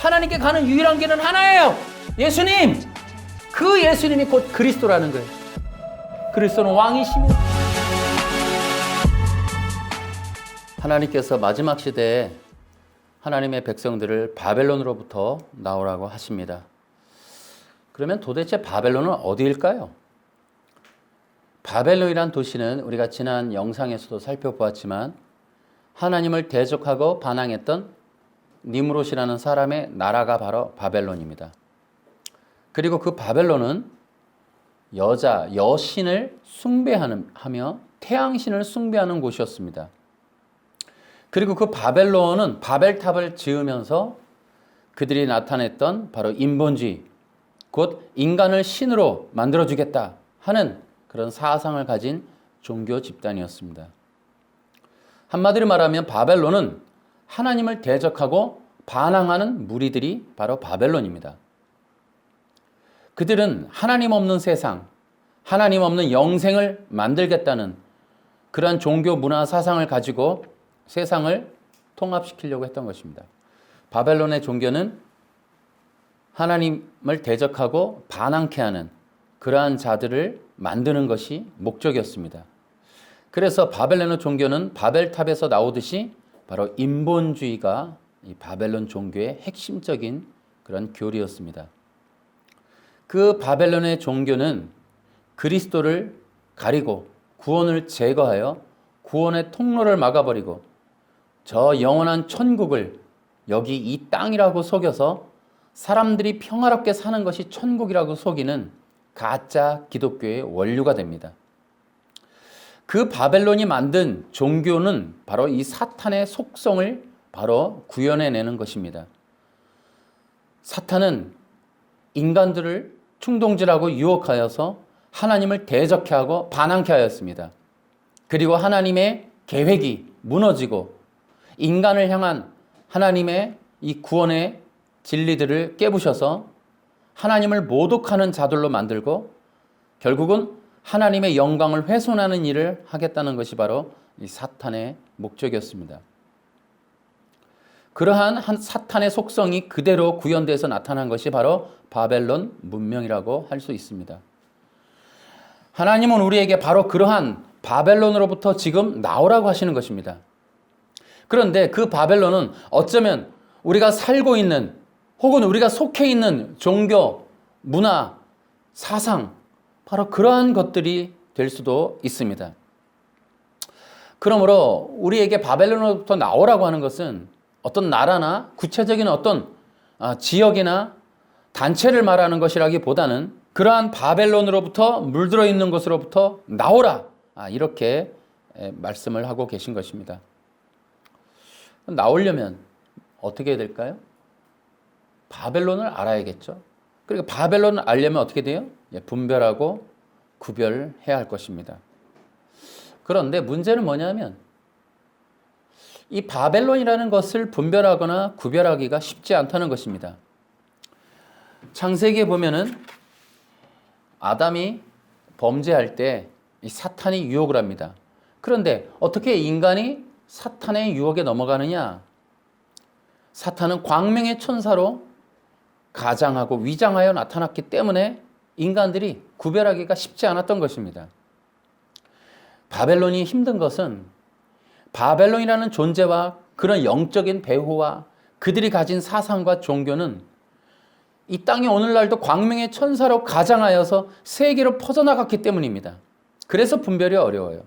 하나님께 가는 유일한 길은 하나예요. 예수님. 그 예수님이 곧 그리스도라는 거예요. 그리스도는 왕이시며 하나님께서 마지막 시대에 하나님의 백성들을 바벨론으로부터 나오라고 하십니다. 그러면 도대체 바벨론은 어디일까요? 바벨론이란 도시는 우리가 지난 영상에서도 살펴보았지만 하나님을 대적하고 반항했던 니므롯이라는 사람의 나라가 바로 바벨론입니다. 그리고 그 바벨론은 여신을 숭배하며 태양신을 숭배하는 곳이었습니다. 그리고 그 바벨론은 바벨탑을 지으면서 그들이 나타냈던 바로 인본주의, 곧 인간을 신으로 만들어주겠다 하는 그런 사상을 가진 종교 집단이었습니다. 한마디로 말하면 바벨론은 하나님을 대적하고 반항하는 무리들이 바로 바벨론입니다. 그들은 하나님 없는 세상, 하나님 없는 영생을 만들겠다는 그러한 종교 문화 사상을 가지고 세상을 통합시키려고 했던 것입니다. 바벨론의 종교는 하나님을 대적하고 반항케 하는 그러한 자들을 만드는 것이 목적이었습니다. 그래서 바벨론의 종교는 바벨탑에서 나오듯이 바로 인본주의가 이 바벨론 종교의 핵심적인 그런 교리였습니다. 그 바벨론의 종교는 그리스도를 가리고 구원을 제거하여 구원의 통로를 막아버리고 저 영원한 천국을 여기 이 땅이라고 속여서 사람들이 평화롭게 사는 것이 천국이라고 속이는 가짜 기독교의 원류가 됩니다. 그 바벨론이 만든 종교는 바로 이 사탄의 속성을 바로 구현해내는 것입니다. 사탄은 인간들을 충동질하고 유혹하여서 하나님을 대적케 하고 반항케 하였습니다. 그리고 하나님의 계획이 무너지고 인간을 향한 하나님의 이 구원의 진리들을 깨부셔서 하나님을 모독하는 자들로 만들고 결국은 하나님의 영광을 훼손하는 일을 하겠다는 것이 바로 이 사탄의 목적이었습니다. 그러한 사탄의 속성이 그대로 구현돼서 나타난 것이 바로 바벨론 문명이라고 할 수 있습니다. 하나님은 우리에게 바로 그러한 바벨론으로부터 지금 나오라고 하시는 것입니다. 그런데 그 바벨론은 어쩌면 우리가 살고 있는 혹은 우리가 속해 있는 종교, 문화, 사상, 바로 그러한 것들이 될 수도 있습니다. 그러므로 우리에게 바벨론으로부터 나오라고 하는 것은 어떤 나라나 구체적인 어떤 지역이나 단체를 말하는 것이라기보다는 그러한 바벨론으로부터 물들어 있는 것으로부터 나오라, 이렇게 말씀을 하고 계신 것입니다. 나오려면 어떻게 해야 될까요? 바벨론을 알아야겠죠. 그리고 바벨론을 알려면 어떻게 돼요? 분별하고 구별해야 할 것입니다. 그런데 문제는 뭐냐면 이 바벨론이라는 것을 분별하거나 구별하기가 쉽지 않다는 것입니다. 창세기에 보면은 아담이 범죄할 때 이 사탄이 유혹을 합니다. 그런데 어떻게 인간이 사탄의 유혹에 넘어가느냐? 사탄은 광명의 천사로 가장하고 위장하여 나타났기 때문에 인간들이 구별하기가 쉽지 않았던 것입니다. 바벨론이 힘든 것은 바벨론이라는 존재와 그런 영적인 배후와 그들이 가진 사상과 종교는 이 땅에 오늘날도 광명의 천사로 가장하여서 세계로 퍼져나갔기 때문입니다. 그래서 분별이 어려워요.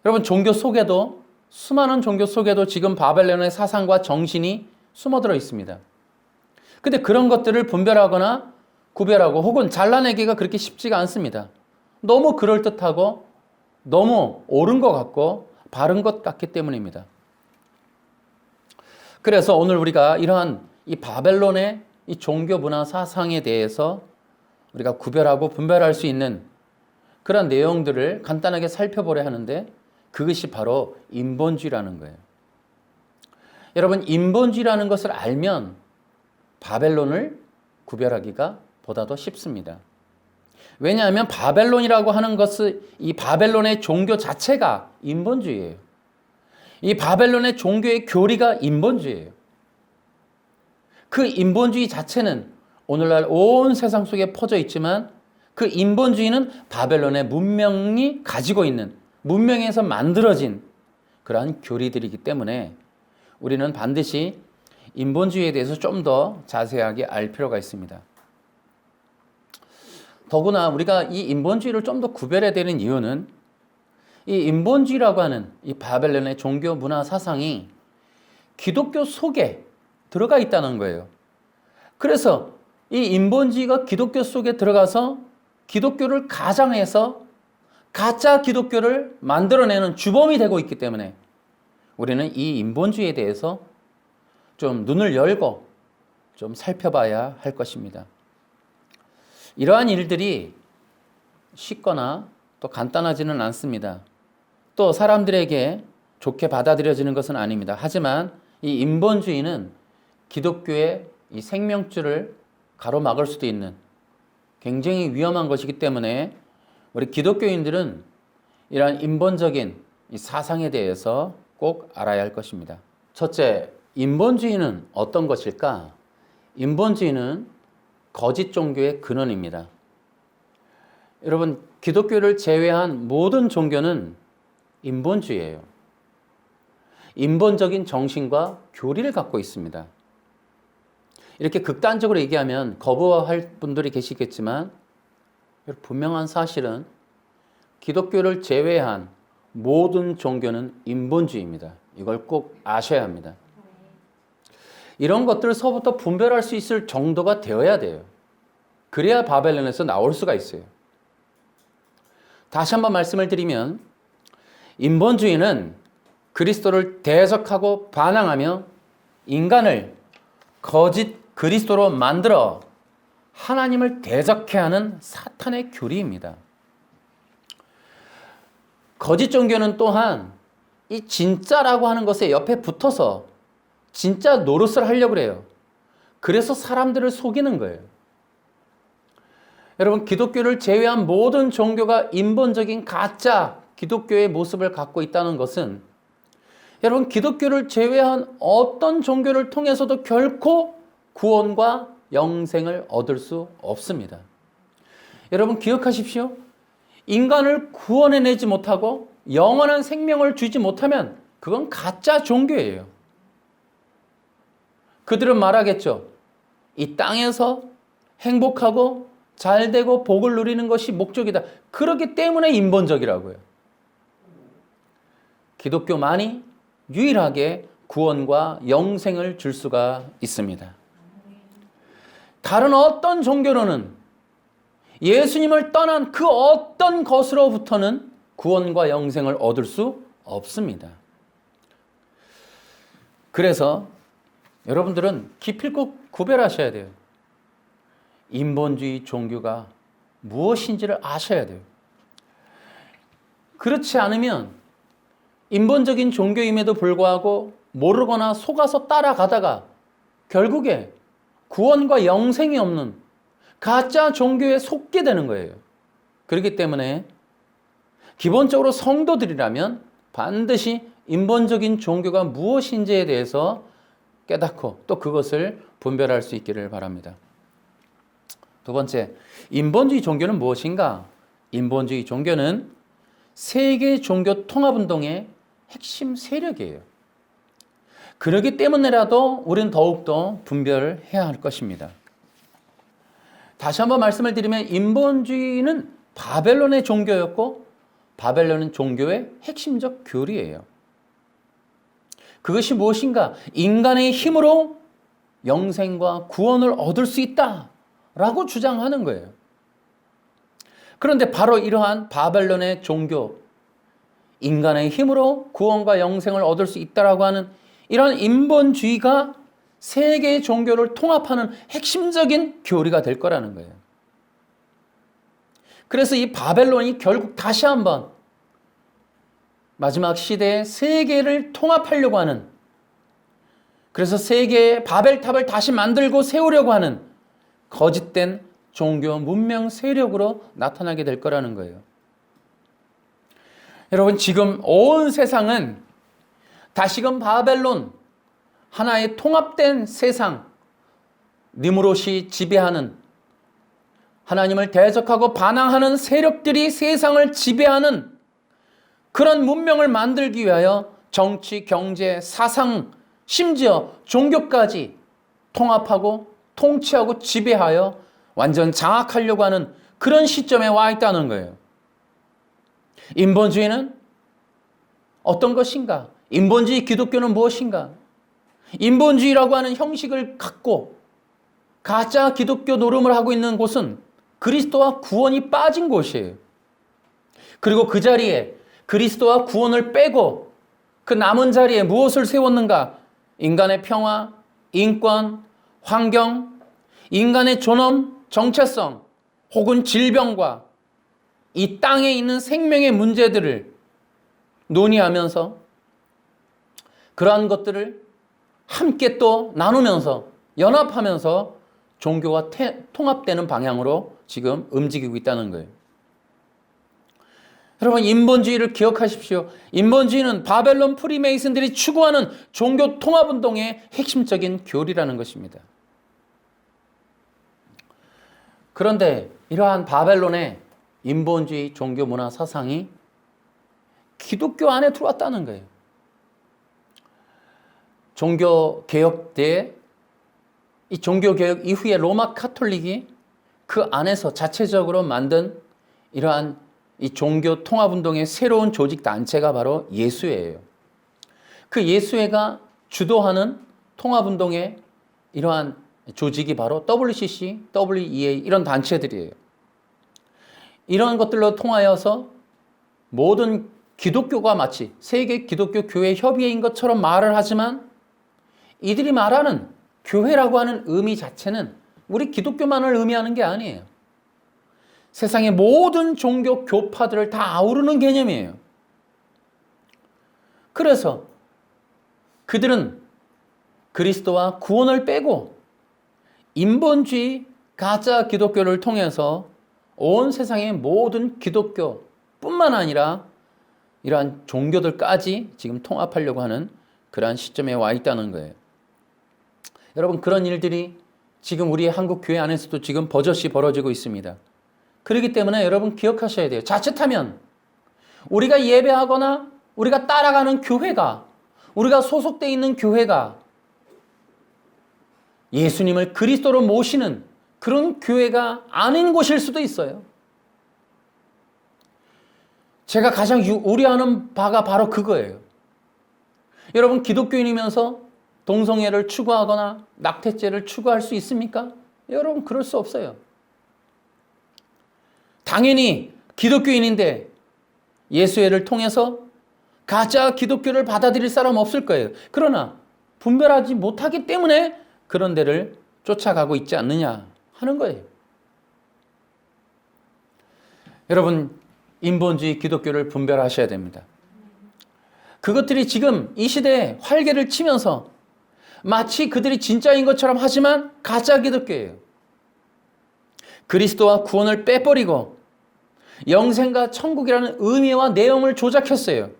여러분, 종교 속에도, 수많은 종교 속에도 지금 바벨론의 사상과 정신이 숨어들어 있습니다. 근데 그런 것들을 분별하거나 구별하고 혹은 잘라내기가 그렇게 쉽지가 않습니다. 너무 그럴듯하고 너무 옳은 것 같고 바른 것 같기 때문입니다. 그래서 오늘 우리가 이러한 이 바벨론의 이 종교 문화 사상에 대해서 우리가 구별하고 분별할 수 있는 그런 내용들을 간단하게 살펴보려 하는데 그것이 바로 인본주의라는 거예요. 여러분, 인본주의라는 것을 알면 바벨론을 구별하기가 보다도 쉽습니다. 왜냐하면 바벨론이라고 하는 것은 이 바벨론의 종교 자체가 인본주의예요. 이 바벨론의 종교의 교리가 인본주의예요. 그 인본주의 자체는 오늘날 온 세상 속에 퍼져 있지만 그 인본주의는 바벨론의 문명이 가지고 있는, 문명에서 만들어진 그러한 교리들이기 때문에 우리는 반드시 인본주의에 대해서 좀 더 자세하게 알 필요가 있습니다. 더구나 우리가 이 인본주의를 좀 더 구별해야 되는 이유는 이 인본주의라고 하는 이 바벨론의 종교 문화 사상이 기독교 속에 들어가 있다는 거예요. 그래서 이 인본주의가 기독교 속에 들어가서 기독교를 가장해서 가짜 기독교를 만들어내는 주범이 되고 있기 때문에 우리는 이 인본주의에 대해서 좀 눈을 열고 좀 살펴봐야 할 것입니다. 이러한 일들이 쉽거나 또 간단하지는 않습니다. 또 사람들에게 좋게 받아들여지는 것은 아닙니다. 하지만 이 인본주의는 기독교의 이 생명줄을 가로막을 수도 있는 굉장히 위험한 것이기 때문에 우리 기독교인들은 이러한 인본적인 이 사상에 대해서 꼭 알아야 할 것입니다. 첫째, 인본주의는 어떤 것일까? 인본주의는 거짓 종교의 근원입니다. 여러분, 기독교를 제외한 모든 종교는 인본주의예요. 인본적인 정신과 교리를 갖고 있습니다. 이렇게 극단적으로 얘기하면 거부할 분들이 계시겠지만 분명한 사실은 기독교를 제외한 모든 종교는 인본주의입니다. 이걸 꼭 아셔야 합니다. 이런 것들서부터 분별할 수 있을 정도가 되어야 돼요. 그래야 바벨론에서 나올 수가 있어요. 다시 한번 말씀을 드리면 인본주의는 그리스도를 대적하고 반항하며 인간을 거짓 그리스도로 만들어 하나님을 대적해 하는 사탄의 교리입니다. 거짓 종교는 또한 이 진짜라고 하는 것에 옆에 붙어서 진짜 노릇을 하려고 그래요. 그래서 사람들을 속이는 거예요. 여러분, 기독교를 제외한 모든 종교가 인본적인 가짜 기독교의 모습을 갖고 있다는 것은 여러분, 기독교를 제외한 어떤 종교를 통해서도 결코 구원과 영생을 얻을 수 없습니다. 여러분, 기억하십시오. 인간을 구원해내지 못하고 영원한 생명을 주지 못하면 그건 가짜 종교예요. 그들은 말하겠죠. 이 땅에서 행복하고 잘되고 복을 누리는 것이 목적이다. 그렇기 때문에 인본적이라고요. 기독교만이 유일하게 구원과 영생을 줄 수가 있습니다. 다른 어떤 종교로는 예수님을 떠난 그 어떤 것으로부터는 구원과 영생을 얻을 수 없습니다. 그래서 여러분들은 기필코 구별하셔야 돼요. 인본주의 종교가 무엇인지를 아셔야 돼요. 그렇지 않으면 인본적인 종교임에도 불구하고 모르거나 속아서 따라가다가 결국에 구원과 영생이 없는 가짜 종교에 속게 되는 거예요. 그렇기 때문에 기본적으로 성도들이라면 반드시 인본적인 종교가 무엇인지에 대해서 깨닫고 또 그것을 분별할 수 있기를 바랍니다. 두 번째, 인본주의 종교는 무엇인가? 인본주의 종교는 세계 종교 통합운동의 핵심 세력이에요. 그렇기 때문에라도 우리는 더욱더 분별해야 할 것입니다. 다시 한번 말씀을 드리면 인본주의는 바벨론의 종교였고 바벨론은 종교의 핵심적 교리예요. 그것이 무엇인가? 인간의 힘으로 영생과 구원을 얻을 수 있다라고 주장하는 거예요. 그런데 바로 이러한 바벨론의 종교, 인간의 힘으로 구원과 영생을 얻을 수 있다라고 하는 이런 인본주의가 세계의 종교를 통합하는 핵심적인 교리가 될 거라는 거예요. 그래서 이 바벨론이 결국 다시 한번 마지막 시대에 세계를 통합하려고 하는, 그래서 세계의 바벨탑을 다시 만들고 세우려고 하는 거짓된 종교 문명 세력으로 나타나게 될 거라는 거예요. 여러분, 지금 온 세상은 다시금 바벨론, 하나의 통합된 세상, 니무롯이 지배하는, 하나님을 대적하고 반항하는 세력들이 세상을 지배하는 그런 문명을 만들기 위하여 정치, 경제, 사상, 심지어 종교까지 통합하고 통치하고 지배하여 완전 장악하려고 하는 그런 시점에 와 있다는 거예요. 인본주의는 어떤 것인가? 인본주의 기독교는 무엇인가? 인본주의라고 하는 형식을 갖고 가짜 기독교 노름을 하고 있는 곳은 그리스도와 구원이 빠진 곳이에요. 그리고 그 자리에 그리스도와 구원을 빼고 그 남은 자리에 무엇을 세웠는가? 인간의 평화, 인권, 환경, 인간의 존엄, 정체성, 혹은 질병과 이 땅에 있는 생명의 문제들을 논의하면서 그러한 것들을 함께 또 나누면서 연합하면서 종교가 통합되는 방향으로 지금 움직이고 있다는 거예요. 여러분, 인본주의를 기억하십시오. 인본주의는 바벨론 프리메이슨들이 추구하는 종교 통합운동의 핵심적인 교리라는 것입니다. 그런데 이러한 바벨론의 인본주의 종교 문화 사상이 기독교 안에 들어왔다는 거예요. 종교개혁 때에 이 종교개혁 이후에 로마 카톨릭이 그 안에서 자체적으로 만든 이러한 이 종교 통합운동의 새로운 조직 단체가 바로 예수회예요. 그 예수회가 주도하는 통합운동의 이러한 조직이 바로 WCC, WEA 이런 단체들이에요. 이런 것들로 통하여서 모든 기독교가 마치 세계 기독교 교회 협의회인 것처럼 말을 하지만 이들이 말하는 교회라고 하는 의미 자체는 우리 기독교만을 의미하는 게 아니에요. 세상의 모든 종교 교파들을 다 아우르는 개념이에요. 그래서 그들은 그리스도와 구원을 빼고 인본주의 가짜 기독교를 통해서 온 세상의 모든 기독교뿐만 아니라 이러한 종교들까지 지금 통합하려고 하는 그러한 시점에 와 있다는 거예요. 여러분, 그런 일들이 지금 우리 한국 교회 안에서도 지금 버젓이 벌어지고 있습니다. 그렇기 때문에 여러분 기억하셔야 돼요. 자칫하면 우리가 예배하거나 우리가 따라가는 교회가, 우리가 소속되어 있는 교회가 예수님을 그리스도로 모시는 그런 교회가 아닌 곳일 수도 있어요. 제가 가장 우려하는 바가 바로 그거예요. 여러분, 기독교인이면서 동성애를 추구하거나 낙태죄를 추구할 수 있습니까? 여러분, 그럴 수 없어요. 당연히 기독교인인데 예수회를 통해서 가짜 기독교를 받아들일 사람 없을 거예요. 그러나 분별하지 못하기 때문에 그런 데를 쫓아가고 있지 않느냐 하는 거예요. 여러분, 인본주의 기독교를 분별하셔야 됩니다. 그것들이 지금 이 시대에 활개를 치면서 마치 그들이 진짜인 것처럼 하지만 가짜 기독교예요. 그리스도와 구원을 빼버리고 영생과 천국이라는 의미와 내용을 조작했어요.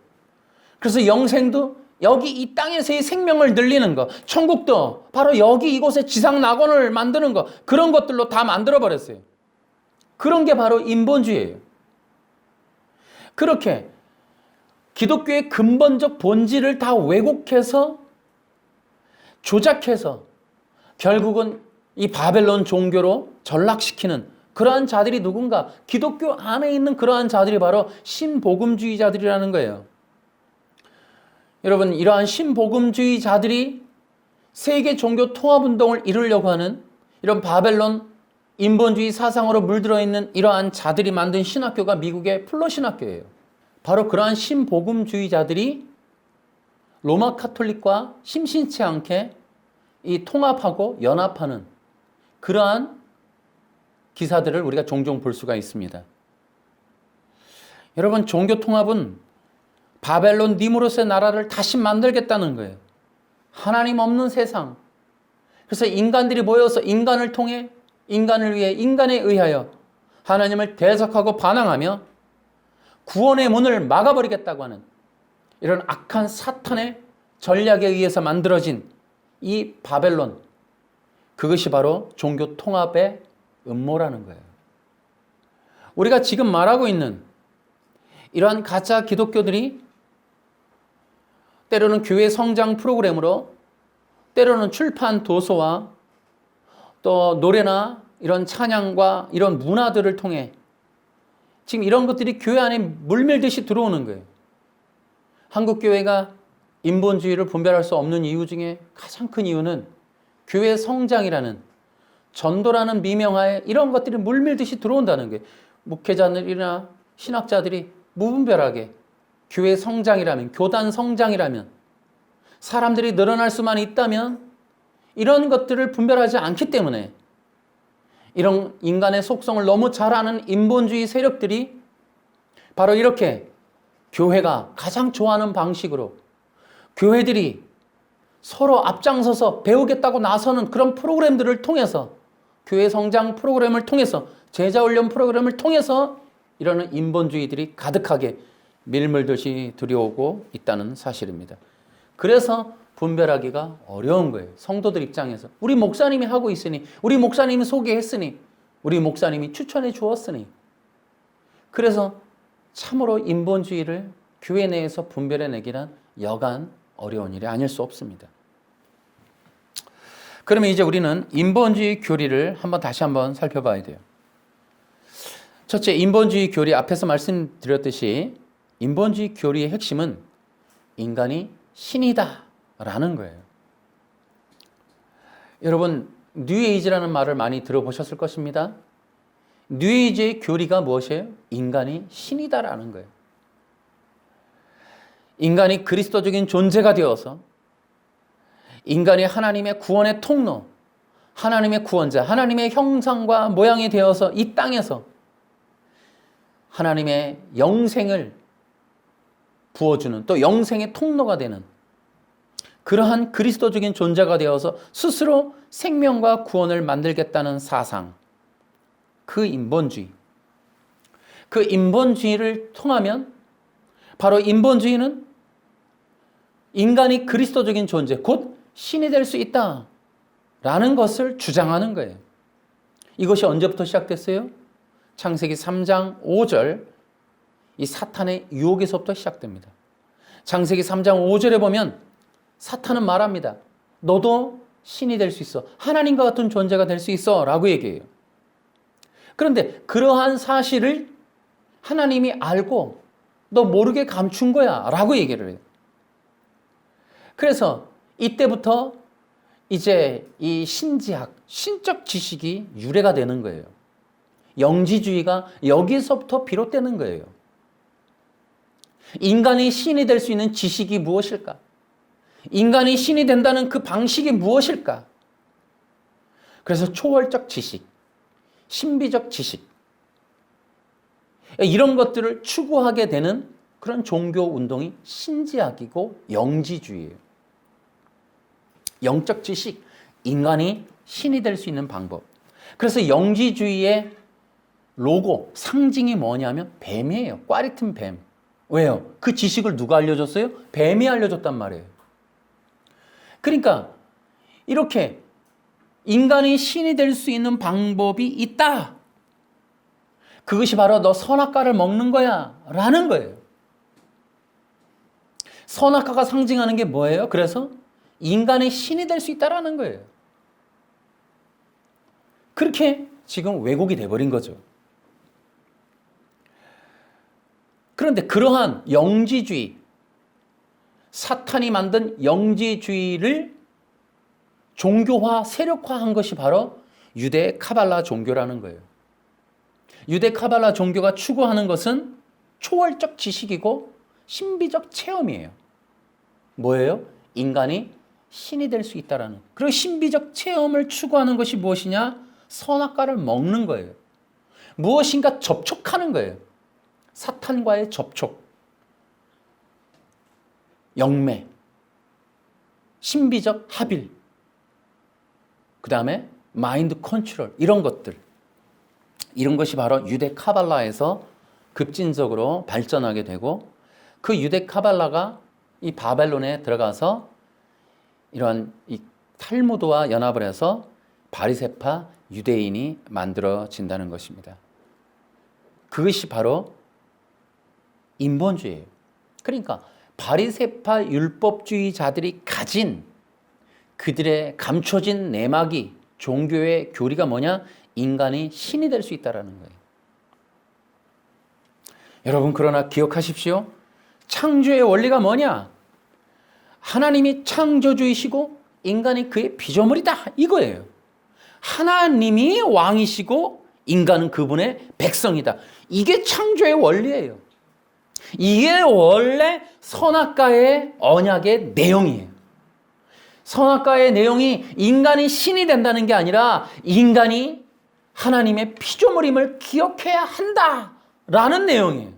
그래서 영생도 여기 이 땅에서의 생명을 늘리는 것, 천국도 바로 여기 이곳에 지상 낙원을 만드는 것, 그런 것들로 다 만들어버렸어요. 그런 게 바로 인본주의예요. 그렇게 기독교의 근본적 본질을 다 왜곡해서 조작해서 결국은 이 바벨론 종교로 전락시키는 그러한 자들이 누군가? 기독교 안에 있는 그러한 자들이 바로 신복음주의자들이라는 거예요. 여러분, 이러한 신복음주의자들이 세계 종교 통합운동을 이루려고 하는 이런 바벨론 인본주의 사상으로 물들어 있는 이러한 자들이 만든 신학교가 미국의 플러 신학교예요. 바로 그러한 신복음주의자들이 로마 카톨릭과 심심치 않게 이 통합하고 연합하는 그러한 기사들을 우리가 종종 볼 수가 있습니다. 여러분, 종교 통합은 바벨론 니무롯의 나라를 다시 만들겠다는 거예요. 하나님 없는 세상. 그래서 인간들이 모여서 인간을 통해 인간을 위해 인간에 의하여 하나님을 대적하고 반항하며 구원의 문을 막아버리겠다고 하는 이런 악한 사탄의 전략에 의해서 만들어진 이 바벨론, 그것이 바로 종교 통합의 음모라는 거예요. 우리가 지금 말하고 있는 이러한 가짜 기독교들이 때로는 교회 성장 프로그램으로, 때로는 출판 도서와 또 노래나 이런 찬양과 이런 문화들을 통해 지금 이런 것들이 교회 안에 물밀듯이 들어오는 거예요. 한국 교회가 인본주의를 분별할 수 없는 이유 중에 가장 큰 이유는 교회 성장이라는, 전도라는 미명하에 이런 것들이 물밀듯이 들어온다는 거예요. 목회자들이나 신학자들이 무분별하게 교회 성장이라면, 교단 성장이라면, 사람들이 늘어날 수만 있다면 이런 것들을 분별하지 않기 때문에 이런 인간의 속성을 너무 잘 아는 인본주의 세력들이 바로 이렇게 교회가 가장 좋아하는 방식으로 교회들이 서로 앞장서서 배우겠다고 나서는 그런 프로그램들을 통해서, 교회 성장 프로그램을 통해서, 제자 훈련 프로그램을 통해서 이러는 인본주의들이 가득하게 밀물듯이 들여오고 있다는 사실입니다. 그래서 분별하기가 어려운 거예요. 성도들 입장에서. 우리 목사님이 하고 있으니, 우리 목사님이 소개했으니, 우리 목사님이 추천해 주었으니. 그래서 참으로 인본주의를 교회 내에서 분별해내기란 여간 어려운 일이 아닐 수 없습니다. 그러면 이제 우리는 인본주의 교리를 다시 한번 살펴봐야 돼요. 첫째, 인본주의 교리, 앞에서 말씀드렸듯이 인본주의 교리의 핵심은 인간이 신이다 라는 거예요. 여러분, 뉴에이지라는 말을 많이 들어보셨을 것입니다. 뉴에이지의 교리가 무엇이에요? 인간이 신이다라는 거예요. 인간이 그리스도적인 존재가 되어서 인간이 하나님의 구원의 통로, 하나님의 구원자, 하나님의 형상과 모양이 되어서 이 땅에서 하나님의 영생을 부어주는, 또 영생의 통로가 되는 그러한 그리스도적인 존재가 되어서 스스로 생명과 구원을 만들겠다는 사상, 그 인본주의. 그 인본주의를 통하면 바로 인본주의는 인간이 그리스도적인 존재, 곧 신이 될 수 있다라는 것을 주장하는 거예요. 이것이 언제부터 시작됐어요? 창세기 3장 5절, 이 사탄의 유혹에서부터 시작됩니다. 창세기 3장 5절에 보면 사탄은 말합니다. 너도 신이 될 수 있어. 하나님과 같은 존재가 될 수 있어 라고 얘기해요. 그런데 그러한 사실을 하나님이 알고 너 모르게 감춘 거야 라고 얘기를 해요. 그래서 이때부터 이제 이 신지학, 신적 지식이 유래가 되는 거예요. 영지주의가 여기서부터 비롯되는 거예요. 인간이 신이 될 수 있는 지식이 무엇일까? 인간이 신이 된다는 그 방식이 무엇일까? 그래서 초월적 지식, 신비적 지식, 이런 것들을 추구하게 되는 그런 종교 운동이 신지학이고 영지주의예요. 영적 지식, 인간이 신이 될 수 있는 방법. 그래서 영지주의의 로고, 상징이 뭐냐면 뱀이에요. 꽈리튼 뱀. 왜요? 그 지식을 누가 알려줬어요? 뱀이 알려줬단 말이에요. 그러니까 이렇게 인간이 신이 될 수 있는 방법이 있다. 그것이 바로 너 선악과를 먹는 거야 라는 거예요. 선악과가 상징하는 게 뭐예요? 그래서 인간의 신이 될 수 있다라는 거예요. 그렇게 지금 왜곡이 돼버린 거죠. 그런데 그러한 영지주의, 사탄이 만든 영지주의를 종교화, 세력화한 것이 바로 유대 카발라 종교라는 거예요. 유대 카발라 종교가 추구하는 것은 초월적 지식이고 신비적 체험이에요. 뭐예요? 인간이 신이 될 수 있다라는. 그리고 신비적 체험을 추구하는 것이 무엇이냐? 선악과를 먹는 거예요. 무엇인가 접촉하는 거예요. 사탄과의 접촉, 영매, 신비적 합일, 그 다음에 마인드 컨트롤, 이런 것들. 이런 것이 바로 유대 카발라에서 급진적으로 발전하게 되고, 그 유대 카발라가 이 바벨론에 들어가서 이런 이 탈무드와 연합을 해서 바리새파 유대인이 만들어진다는 것입니다. 그것이 바로 인본주의예요. 그러니까 바리새파 율법주의자들이 가진 그들의 감춰진 내막이 종교의 교리가 뭐냐? 인간이 신이 될 수 있다는 거예요. 여러분 그러나 기억하십시오. 창조의 원리가 뭐냐? 하나님이 창조주이시고 인간이 그의 피조물이다 이거예요. 하나님이 왕이시고 인간은 그분의 백성이다. 이게 창조의 원리예요. 이게 원래 선악과의 언약의 내용이에요. 선악과의 내용이 인간이 신이 된다는 게 아니라 인간이 하나님의 피조물임을 기억해야 한다라는 내용이에요.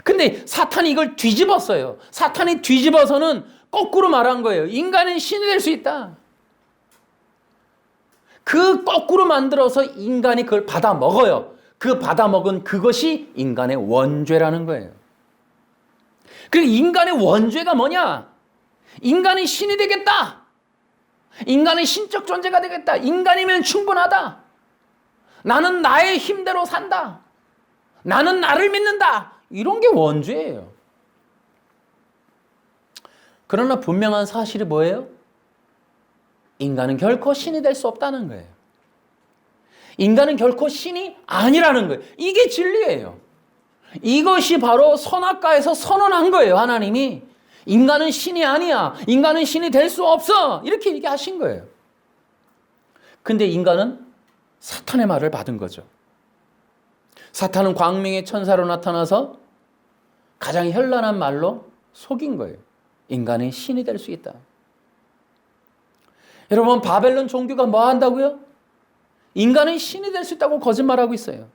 근데 사탄이 이걸 뒤집었어요. 사탄이 뒤집어서는 거꾸로 말한 거예요. 인간은 신이 될 수 있다. 그 거꾸로 만들어서 인간이 그걸 받아 먹어요. 그 받아 먹은 그것이 인간의 원죄라는 거예요. 그리고 인간의 원죄가 뭐냐? 인간이 신이 되겠다. 인간은 신적 존재가 되겠다. 인간이면 충분하다. 나는 나의 힘대로 산다. 나는 나를 믿는다. 이런 게 원죄예요. 그러나 분명한 사실이 뭐예요? 인간은 결코 신이 될 수 없다는 거예요. 인간은 결코 신이 아니라는 거예요. 이게 진리예요. 이것이 바로 선악과에서 선언한 거예요. 하나님이 인간은 신이 아니야. 인간은 신이 될 수 없어. 이렇게 얘기하신 거예요. 근데 인간은 사탄의 말을 받은 거죠. 사탄은 광명의 천사로 나타나서 가장 현란한 말로 속인 거예요. 인간이 신이 될 수 있다. 여러분 바벨론 종교가 뭐 한다고요? 인간은 신이 될 수 있다고 거짓말하고 있어요.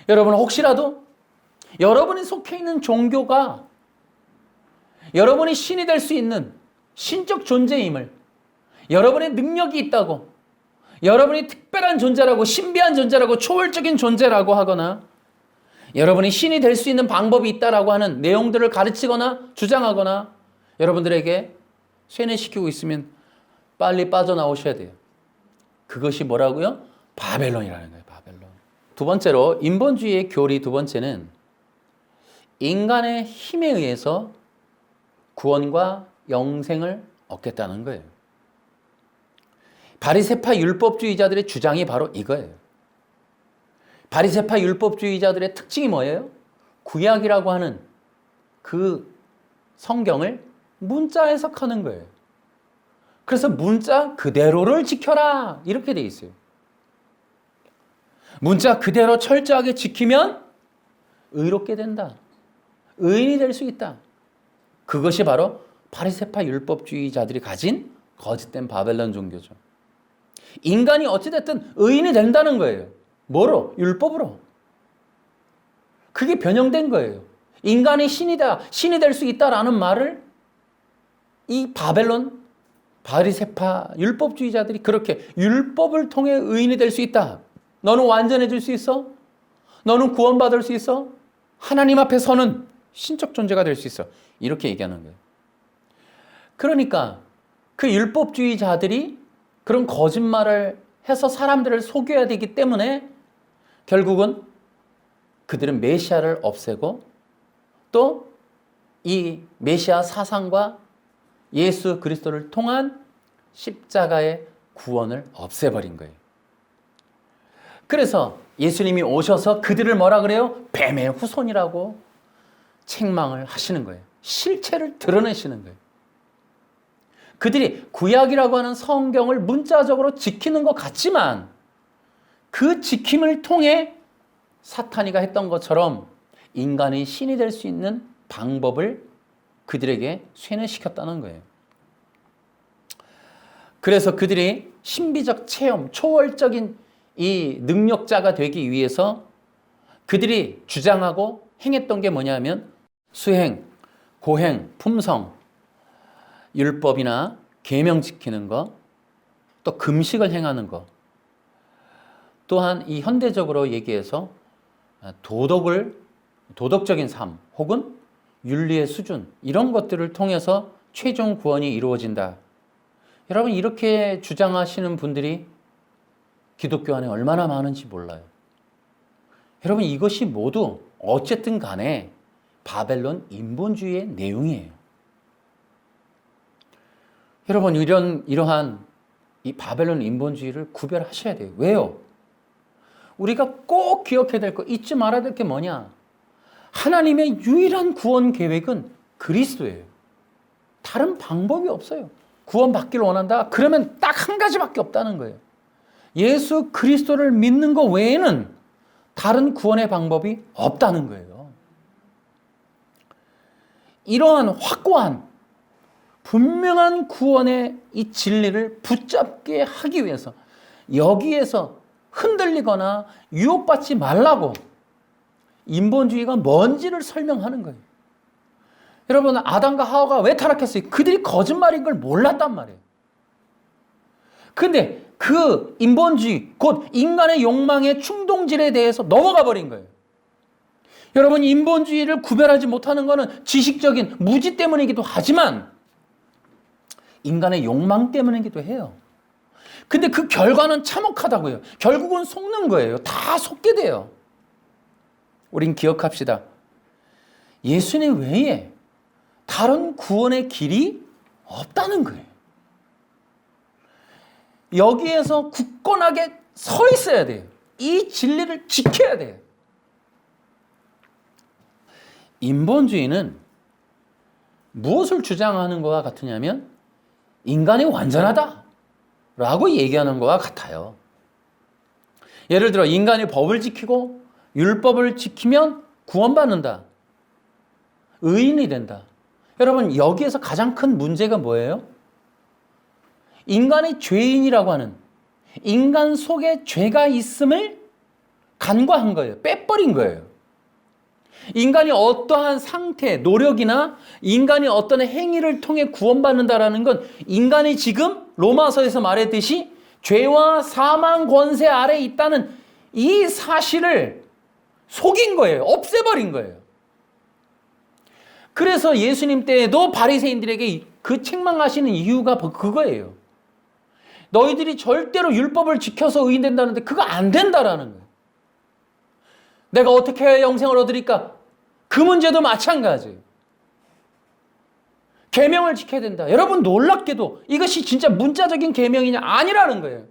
여러분 혹시라도 여러분이 속해 있는 종교가 여러분이 신이 될 수 있는 신적 존재임을, 여러분의 능력이 있다고, 여러분이 특별한 존재라고, 신비한 존재라고, 초월적인 존재라고 하거나 여러분이 신이 될 수 있는 방법이 있다라고 하는 내용들을 가르치거나 주장하거나 여러분들에게 세뇌시키고 있으면 빨리 빠져나오셔야 돼요. 그것이 뭐라고요? 바벨론이라는 거예요. 바벨론. 두 번째로 인본주의의 교리 두 번째는 인간의 힘에 의해서 구원과 영생을 얻겠다는 거예요. 바리새파 율법주의자들의 주장이 바로 이거예요. 바리새파 율법주의자들의 특징이 뭐예요? 구약이라고 하는 그 성경을 문자 해석하는 거예요. 그래서 문자 그대로를 지켜라 이렇게 돼 있어요. 문자 그대로 철저하게 지키면 의롭게 된다. 의인이 될 수 있다. 그것이 바로 바리새파 율법주의자들이 가진 거짓된 바벨론 종교죠. 인간이 어찌됐든 의인이 된다는 거예요. 뭐로? 율법으로. 그게 변형된 거예요. 인간이 신이다, 신이 될 수 있다라는 말을 이 바벨론 바리새파 율법주의자들이 그렇게 율법을 통해 의인이 될 수 있다. 너는 완전해질 수 있어? 너는 구원받을 수 있어? 하나님 앞에 서는 신적 존재가 될 수 있어. 이렇게 얘기하는 거예요. 그러니까 그 율법주의자들이 그런 거짓말을 해서 사람들을 속여야 되기 때문에 결국은 그들은 메시아를 없애고 또 이 메시아 사상과 예수 그리스도를 통한 십자가의 구원을 없애버린 거예요. 그래서 예수님이 오셔서 그들을 뭐라 그래요? 뱀의 후손이라고 책망을 하시는 거예요. 실체를 드러내시는 거예요. 그들이 구약이라고 하는 성경을 문자적으로 지키는 것 같지만 그 지킴을 통해 사탄이가 했던 것처럼 인간이 신이 될 수 있는 방법을 그들에게 쇠뇌시켰다는 거예요. 그래서 그들이 신비적 체험, 초월적인 이 능력자가 되기 위해서 그들이 주장하고 행했던 게 뭐냐면 수행, 고행, 품성, 율법이나 계명 지키는 것, 또 금식을 행하는 것, 또한 이 현대적으로 얘기해서 도덕적인 삶 혹은 윤리의 수준 이런 것들을 통해서 최종 구원이 이루어진다. 여러분, 이렇게 주장하시는 분들이 기독교 안에 얼마나 많은지 몰라요. 여러분, 이것이 모두 어쨌든 간에 바벨론 인본주의의 내용이에요. 여러분, 이러한 이 바벨론 인본주의를 구별하셔야 돼요. 왜요? 우리가 꼭 기억해야 될 거, 잊지 말아야 될 게 뭐냐? 하나님의 유일한 구원 계획은 그리스도예요. 다른 방법이 없어요. 구원받기를 원한다? 그러면 딱 한 가지밖에 없다는 거예요. 예수 그리스도를 믿는 것 외에는 다른 구원의 방법이 없다는 거예요. 이러한 확고한 분명한 구원의 이 진리를 붙잡게 하기 위해서 여기에서 흔들리거나 유혹받지 말라고 인본주의가 뭔지를 설명하는 거예요. 여러분, 아담과 하와가 왜 타락했어요? 그들이 거짓말인 걸 몰랐단 말이에요. 근데 그 인본주의, 곧 인간의 욕망의 충동질에 대해서 넘어가 버린 거예요. 여러분, 인본주의를 구별하지 못하는 것은 지식적인 무지 때문이기도 하지만 인간의 욕망 때문이기도 해요. 근데 그 결과는 참혹하다고요. 결국은 속는 거예요. 다 속게 돼요. 우린 기억합시다. 예수님 외에 다른 구원의 길이 없다는 거예요. 여기에서 굳건하게 서 있어야 돼요. 이 진리를 지켜야 돼요. 인본주의는 무엇을 주장하는 것과 같으냐면 인간이 완전하다 라고 얘기하는 것과 같아요. 예를 들어 인간이 법을 지키고 율법을 지키면 구원받는다. 의인이 된다. 여러분, 여기에서 가장 큰 문제가 뭐예요? 인간이 죄인이라고 하는, 인간 속에 죄가 있음을 간과한 거예요. 빼버린 거예요. 인간이 어떠한 상태, 노력이나 인간이 어떤 행위를 통해 구원받는다라는 건 인간이 지금 로마서에서 말했듯이 죄와 사망 권세 아래 있다는 이 사실을 속인 거예요. 없애버린 거예요. 그래서 예수님 때에도 바리새인들에게 그 책망하시는 이유가 그거예요. 너희들이 절대로 율법을 지켜서 의인 된다는데 그거 안 된다라는 거예요. 내가 어떻게 해야 영생을 얻으리까? 그 문제도 마찬가지예요. 계명을 지켜야 된다. 여러분, 놀랍게도 이것이 진짜 문자적인 계명이냐? 아니라는 거예요.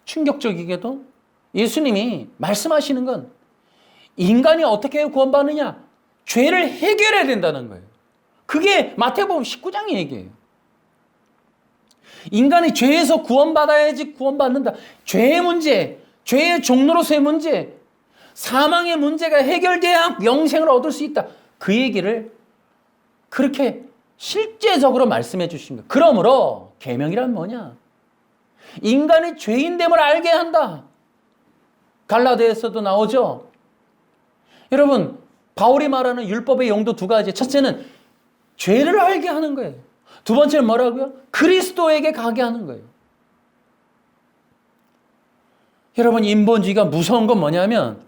충격적이게도 예수님이 말씀하시는 건 인간이 어떻게 구원받느냐? 죄를 해결해야 된다는 거예요. 그게 마태복음 19장의 얘기예요. 인간이 죄에서 구원받아야지 구원받는다. 죄의 문제, 죄의 종로로서의 문제, 사망의 문제가 해결돼야 영생을 얻을 수 있다. 그 얘기를 그렇게 실제적으로 말씀해 주신 거예요. 그러므로 계명이란 뭐냐? 인간이 죄인됨을 알게 한다. 갈라디아서도 나오죠. 여러분, 바울이 말하는 율법의 용도 두 가지. 첫째는 죄를 알게 하는 거예요. 두 번째는 뭐라고요? 그리스도에게 가게 하는 거예요. 여러분, 인본주의가 무서운 건 뭐냐면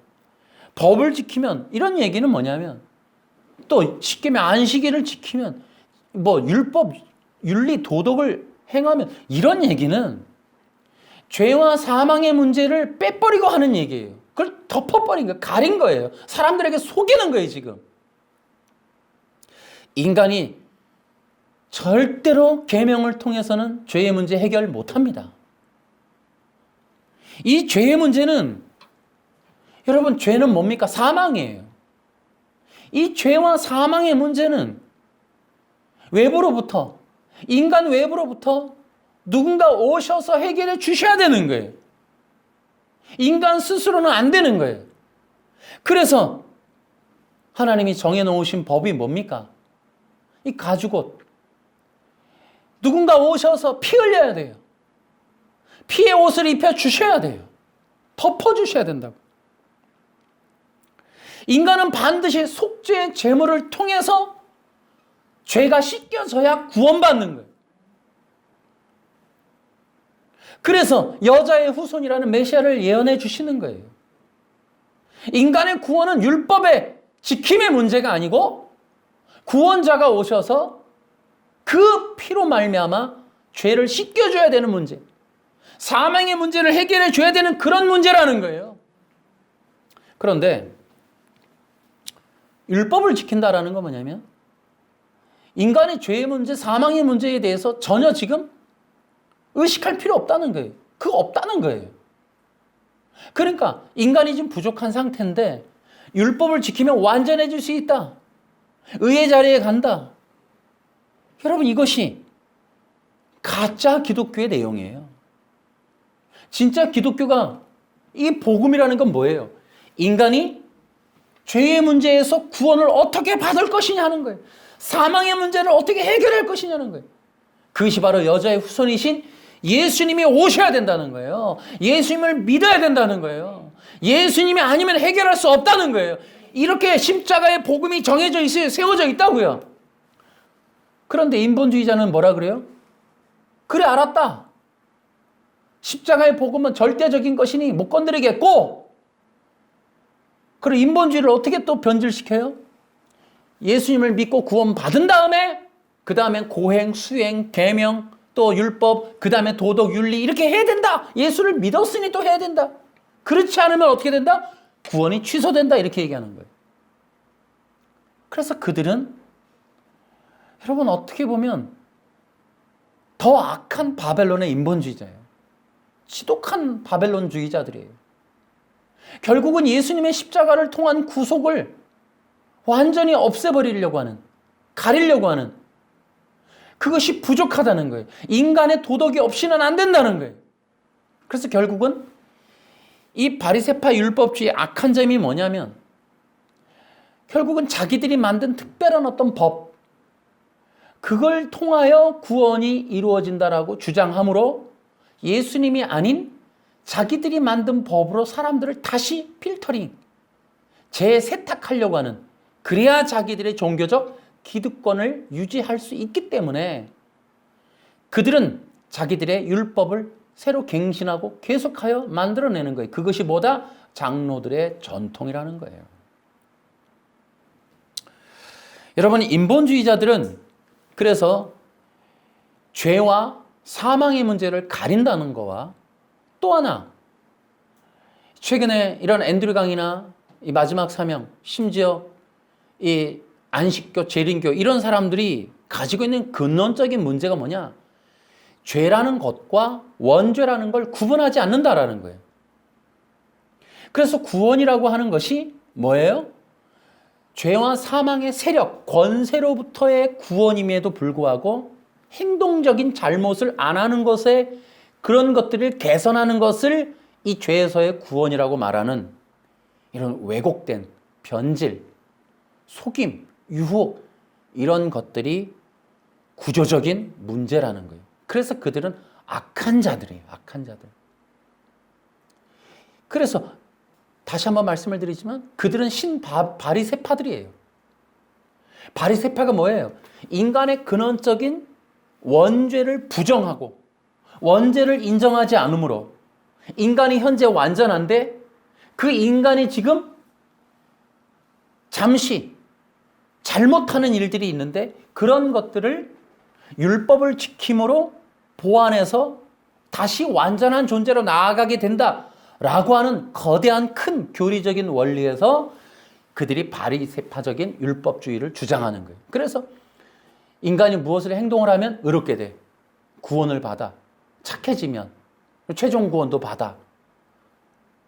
법을 지키면, 이런 얘기는 뭐냐면 또 쉽게 말하면 안식일을 지키면 뭐 율법, 윤리, 도덕을 행하면, 이런 얘기는 죄와 사망의 문제를 빼버리고 하는 얘기예요. 그걸 덮어버린 거예요. 가린 거예요. 사람들에게 속이는 거예요, 지금. 인간이 절대로 계명을 통해서는 죄의 문제 해결 못합니다. 이 죄의 문제는, 여러분, 죄는 뭡니까? 사망이에요. 이 죄와 사망의 문제는 외부로부터, 인간 외부로부터 누군가 오셔서 해결해 주셔야 되는 거예요. 인간 스스로는 안 되는 거예요. 그래서 하나님이 정해놓으신 법이 뭡니까? 이 가죽옷. 누군가 오셔서 피 흘려야 돼요. 피의 옷을 입혀 주셔야 돼요. 덮어 주셔야 된다고. 인간은 반드시 속죄의 제물을 통해서 죄가 씻겨져야 구원받는 거예요. 그래서 여자의 후손이라는 메시아를 예언해 주시는 거예요. 인간의 구원은 율법의 지킴의 문제가 아니고 구원자가 오셔서 그 피로 말미암아 죄를 씻겨줘야 되는 문제, 사망의 문제를 해결해 줘야 되는 그런 문제라는 거예요. 그런데 율법을 지킨다라는 건 뭐냐면 인간의 죄의 문제, 사망의 문제에 대해서 전혀 지금 의식할 필요 없다는 거예요. 그거 없다는 거예요. 그러니까 인간이 지금 부족한 상태인데 율법을 지키면 완전해질 수 있다. 의의 자리에 간다. 여러분, 이것이 가짜 기독교의 내용이에요. 진짜 기독교가, 이 복음이라는 건 뭐예요? 인간이 죄의 문제에서 구원을 어떻게 받을 것이냐는 거예요. 사망의 문제를 어떻게 해결할 것이냐는 거예요. 그것이 바로 여자의 후손이신 예수님이 오셔야 된다는 거예요. 예수님을 믿어야 된다는 거예요. 예수님이 아니면 해결할 수 없다는 거예요. 이렇게 십자가의 복음이 정해져 있어요. 세워져 있다고요. 그런데 인본주의자는 뭐라 그래요? 그래, 알았다. 십자가의 복음은 절대적인 것이니 못 건드리겠고, 그리고 인본주의를 어떻게 또 변질시켜요? 예수님을 믿고 구원 받은 다음에 그 다음엔 고행, 수행, 계명, 또 율법, 그 다음에 도덕, 윤리 이렇게 해야 된다. 예수를 믿었으니 또 해야 된다. 그렇지 않으면 어떻게 된다? 구원이 취소된다. 이렇게 얘기하는 거예요. 그래서 그들은 여러분 어떻게 보면 더 악한 바벨론의 인본주의자예요. 지독한 바벨론주의자들이에요. 결국은 예수님의 십자가를 통한 구속을 완전히 없애버리려고 하는, 가리려고 하는, 그것이 부족하다는 거예요. 인간의 도덕이 없이는 안 된다는 거예요. 그래서 결국은 이 바리새파 율법주의의 악한 점이 뭐냐면 결국은 자기들이 만든 특별한 어떤 법, 그걸 통하여 구원이 이루어진다라고 주장하므로 예수님이 아닌 자기들이 만든 법으로 사람들을 다시 필터링, 재세탁하려고 하는, 그래야 자기들의 종교적 기득권을 유지할 수 있기 때문에 그들은 자기들의 율법을 새로 갱신하고 계속하여 만들어내는 거예요. 그것이 뭐다? 장로들의 전통이라는 거예요. 여러분, 인본주의자들은 그래서 죄와 사망의 문제를 가린다는 거와 또 하나, 최근에 이런 앤드류 강이나 이 마지막 사명, 심지어 이 안식교, 재림교 이런 사람들이 가지고 있는 근원적인 문제가 뭐냐? 죄라는 것과 원죄라는 걸 구분하지 않는다라는 거예요. 그래서 구원이라고 하는 것이 뭐예요? 죄와 사망의 세력, 권세로부터의 구원임에도 불구하고 행동적인 잘못을 안 하는 것에 그런 것들을 개선하는 것을 이 죄에서의 구원이라고 말하는 이런 왜곡된 변질, 속임, 유혹 이런 것들이 구조적인 문제라는 거예요. 그래서 그들은 악한 자들이에요. 악한 자들. 그래서 다시 한번 말씀을 드리지만 그들은 바리새파들이에요. 바리새파가 뭐예요? 인간의 근원적인 원죄를 부정하고 원죄를 인정하지 않으므로 인간이 현재 완전한데 그 인간이 지금 잠시 잘못하는 일들이 있는데 그런 것들을 율법을 지킴으로 보완해서 다시 완전한 존재로 나아가게 된다라고 하는 거대한 큰 교리적인 원리에서 그들이 바리새파적인 율법주의를 주장하는 거예요. 그래서 인간이 무엇을 행동을 하면 의롭게 돼. 구원을 받아. 착해지면 최종 구원도 받아.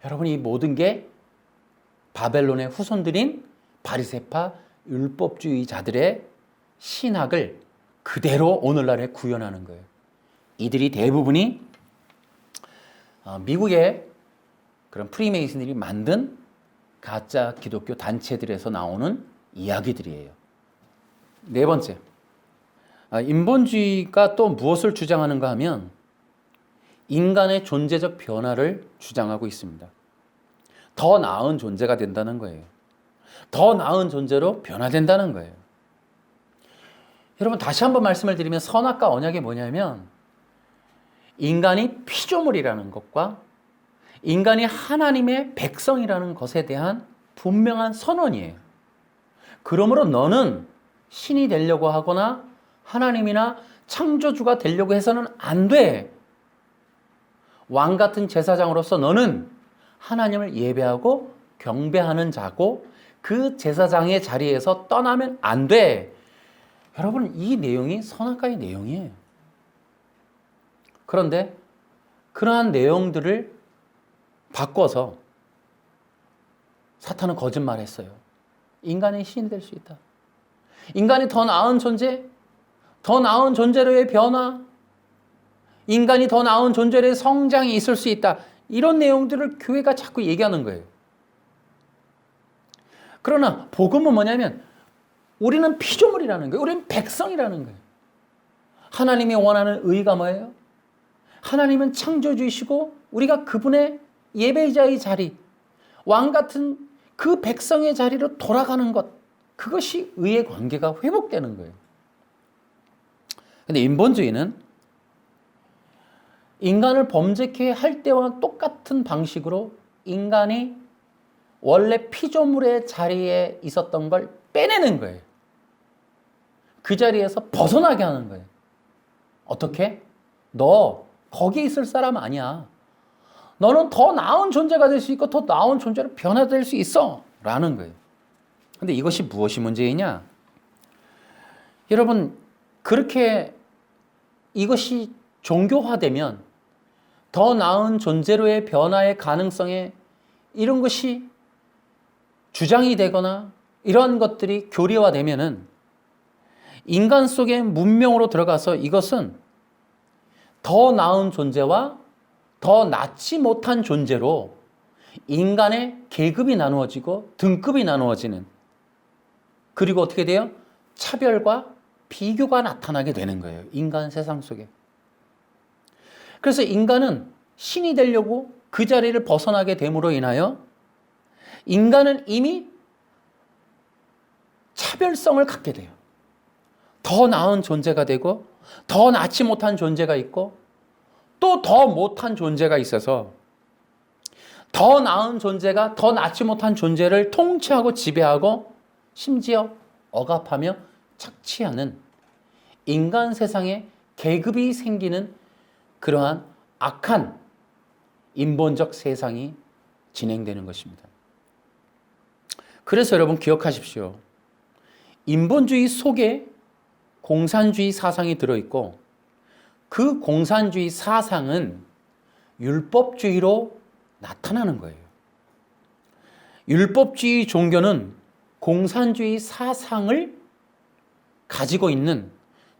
여러분, 이 모든 게 바벨론의 후손들인 바리새파 율법주의자들의 신학을 그대로 오늘날에 구현하는 거예요. 이들이 대부분이 미국의 그런 프리메이슨들이 만든 가짜 기독교 단체들에서 나오는 이야기들이에요. 네 번째, 인본주의가 또 무엇을 주장하는가 하면 인간의 존재적 변화를 주장하고 있습니다. 더 나은 존재가 된다는 거예요. 더 나은 존재로 변화된다는 거예요. 여러분, 다시 한번 말씀을 드리면 선악과 언약이 뭐냐면 인간이 피조물이라는 것과 인간이 하나님의 백성이라는 것에 대한 분명한 선언이에요. 그러므로 너는 신이 되려고 하거나 하나님이나 창조주가 되려고 해서는 안 돼. 왕 같은 제사장으로서 너는 하나님을 예배하고 경배하는 자고 그 제사장의 자리에서 떠나면 안 돼. 여러분, 이 내용이 선악과의 내용이에요. 그런데 그러한 내용들을 바꿔서 사탄은 거짓말했어요. 인간이 신이 될 수 있다. 인간이 더 나은 존재, 더 나은 존재로의 변화, 인간이 더 나은 존재로의 성장이 있을 수 있다. 이런 내용들을 교회가 자꾸 얘기하는 거예요. 그러나 복음은 뭐냐면 우리는 피조물이라는 거예요. 우리는 백성이라는 거예요. 하나님이 원하는 의가 뭐예요? 하나님은 창조주이시고 우리가 그분의 예배자의 자리, 왕 같은 그 백성의 자리로 돌아가는 것, 그것이 의의 관계가 회복되는 거예요. 근데 인본주의는 인간을 범죄케 할 때와 똑같은 방식으로 인간이 원래 피조물의 자리에 있었던 걸 빼내는 거예요. 그 자리에서 벗어나게 하는 거예요. 어떻게? 너 거기 있을 사람 아니야. 너는 더 나은 존재가 될 수 있고 더 나은 존재로 변화될 수 있어. 라는 거예요. 근데 이것이 무엇이 문제이냐? 여러분, 그렇게 이것이 종교화되면 더 나은 존재로의 변화의 가능성에 이런 것이 주장이 되거나 이러한 것들이 교리화되면은 인간 속의 문명으로 들어가서 이것은 더 나은 존재와 더 낫지 못한 존재로 인간의 계급이 나누어지고 등급이 나누어지는, 그리고 어떻게 돼요? 차별과 비교가 나타나게 되는 거예요. 인간 세상 속에. 그래서 인간은 신이 되려고 그 자리를 벗어나게 됨으로 인하여 인간은 이미 차별성을 갖게 돼요. 더 나은 존재가 되고 더 낫지 못한 존재가 있고 또 더 못한 존재가 있어서 더 나은 존재가 더 낫지 못한 존재를 통치하고 지배하고 심지어 억압하며 착취하는 인간 세상에 계급이 생기는 그러한 악한 인본적 세상이 진행되는 것입니다. 그래서 여러분 기억하십시오. 인본주의 속에 공산주의 사상이 들어있고 그 공산주의 사상은 율법주의로 나타나는 거예요. 율법주의 종교는 공산주의 사상을 가지고 있는,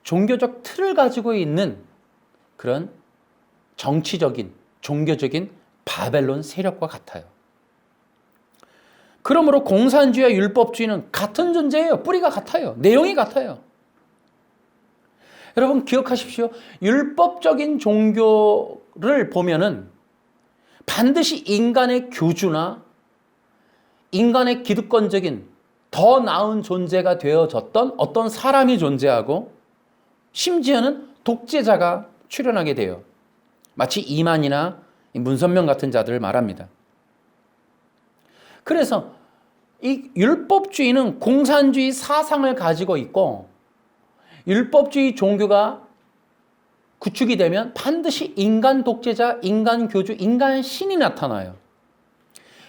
종교적 틀을 가지고 있는 그런 정치적인, 종교적인 바벨론 세력과 같아요. 그러므로 공산주의와 율법주의는 같은 존재예요. 뿌리가 같아요. 내용이 같아요. 여러분 기억하십시오. 율법적인 종교를 보면은 반드시 인간의 교주나 인간의 기득권적인 더 나은 존재가 되어졌던 어떤 사람이 존재하고 심지어는 독재자가 출현하게 돼요. 마치 이만희나 문선명 같은 자들을 말합니다. 그래서 이 율법주의는 공산주의 사상을 가지고 있고 율법주의 종교가 구축이 되면 반드시 인간 독재자, 인간 교주, 인간 신이 나타나요.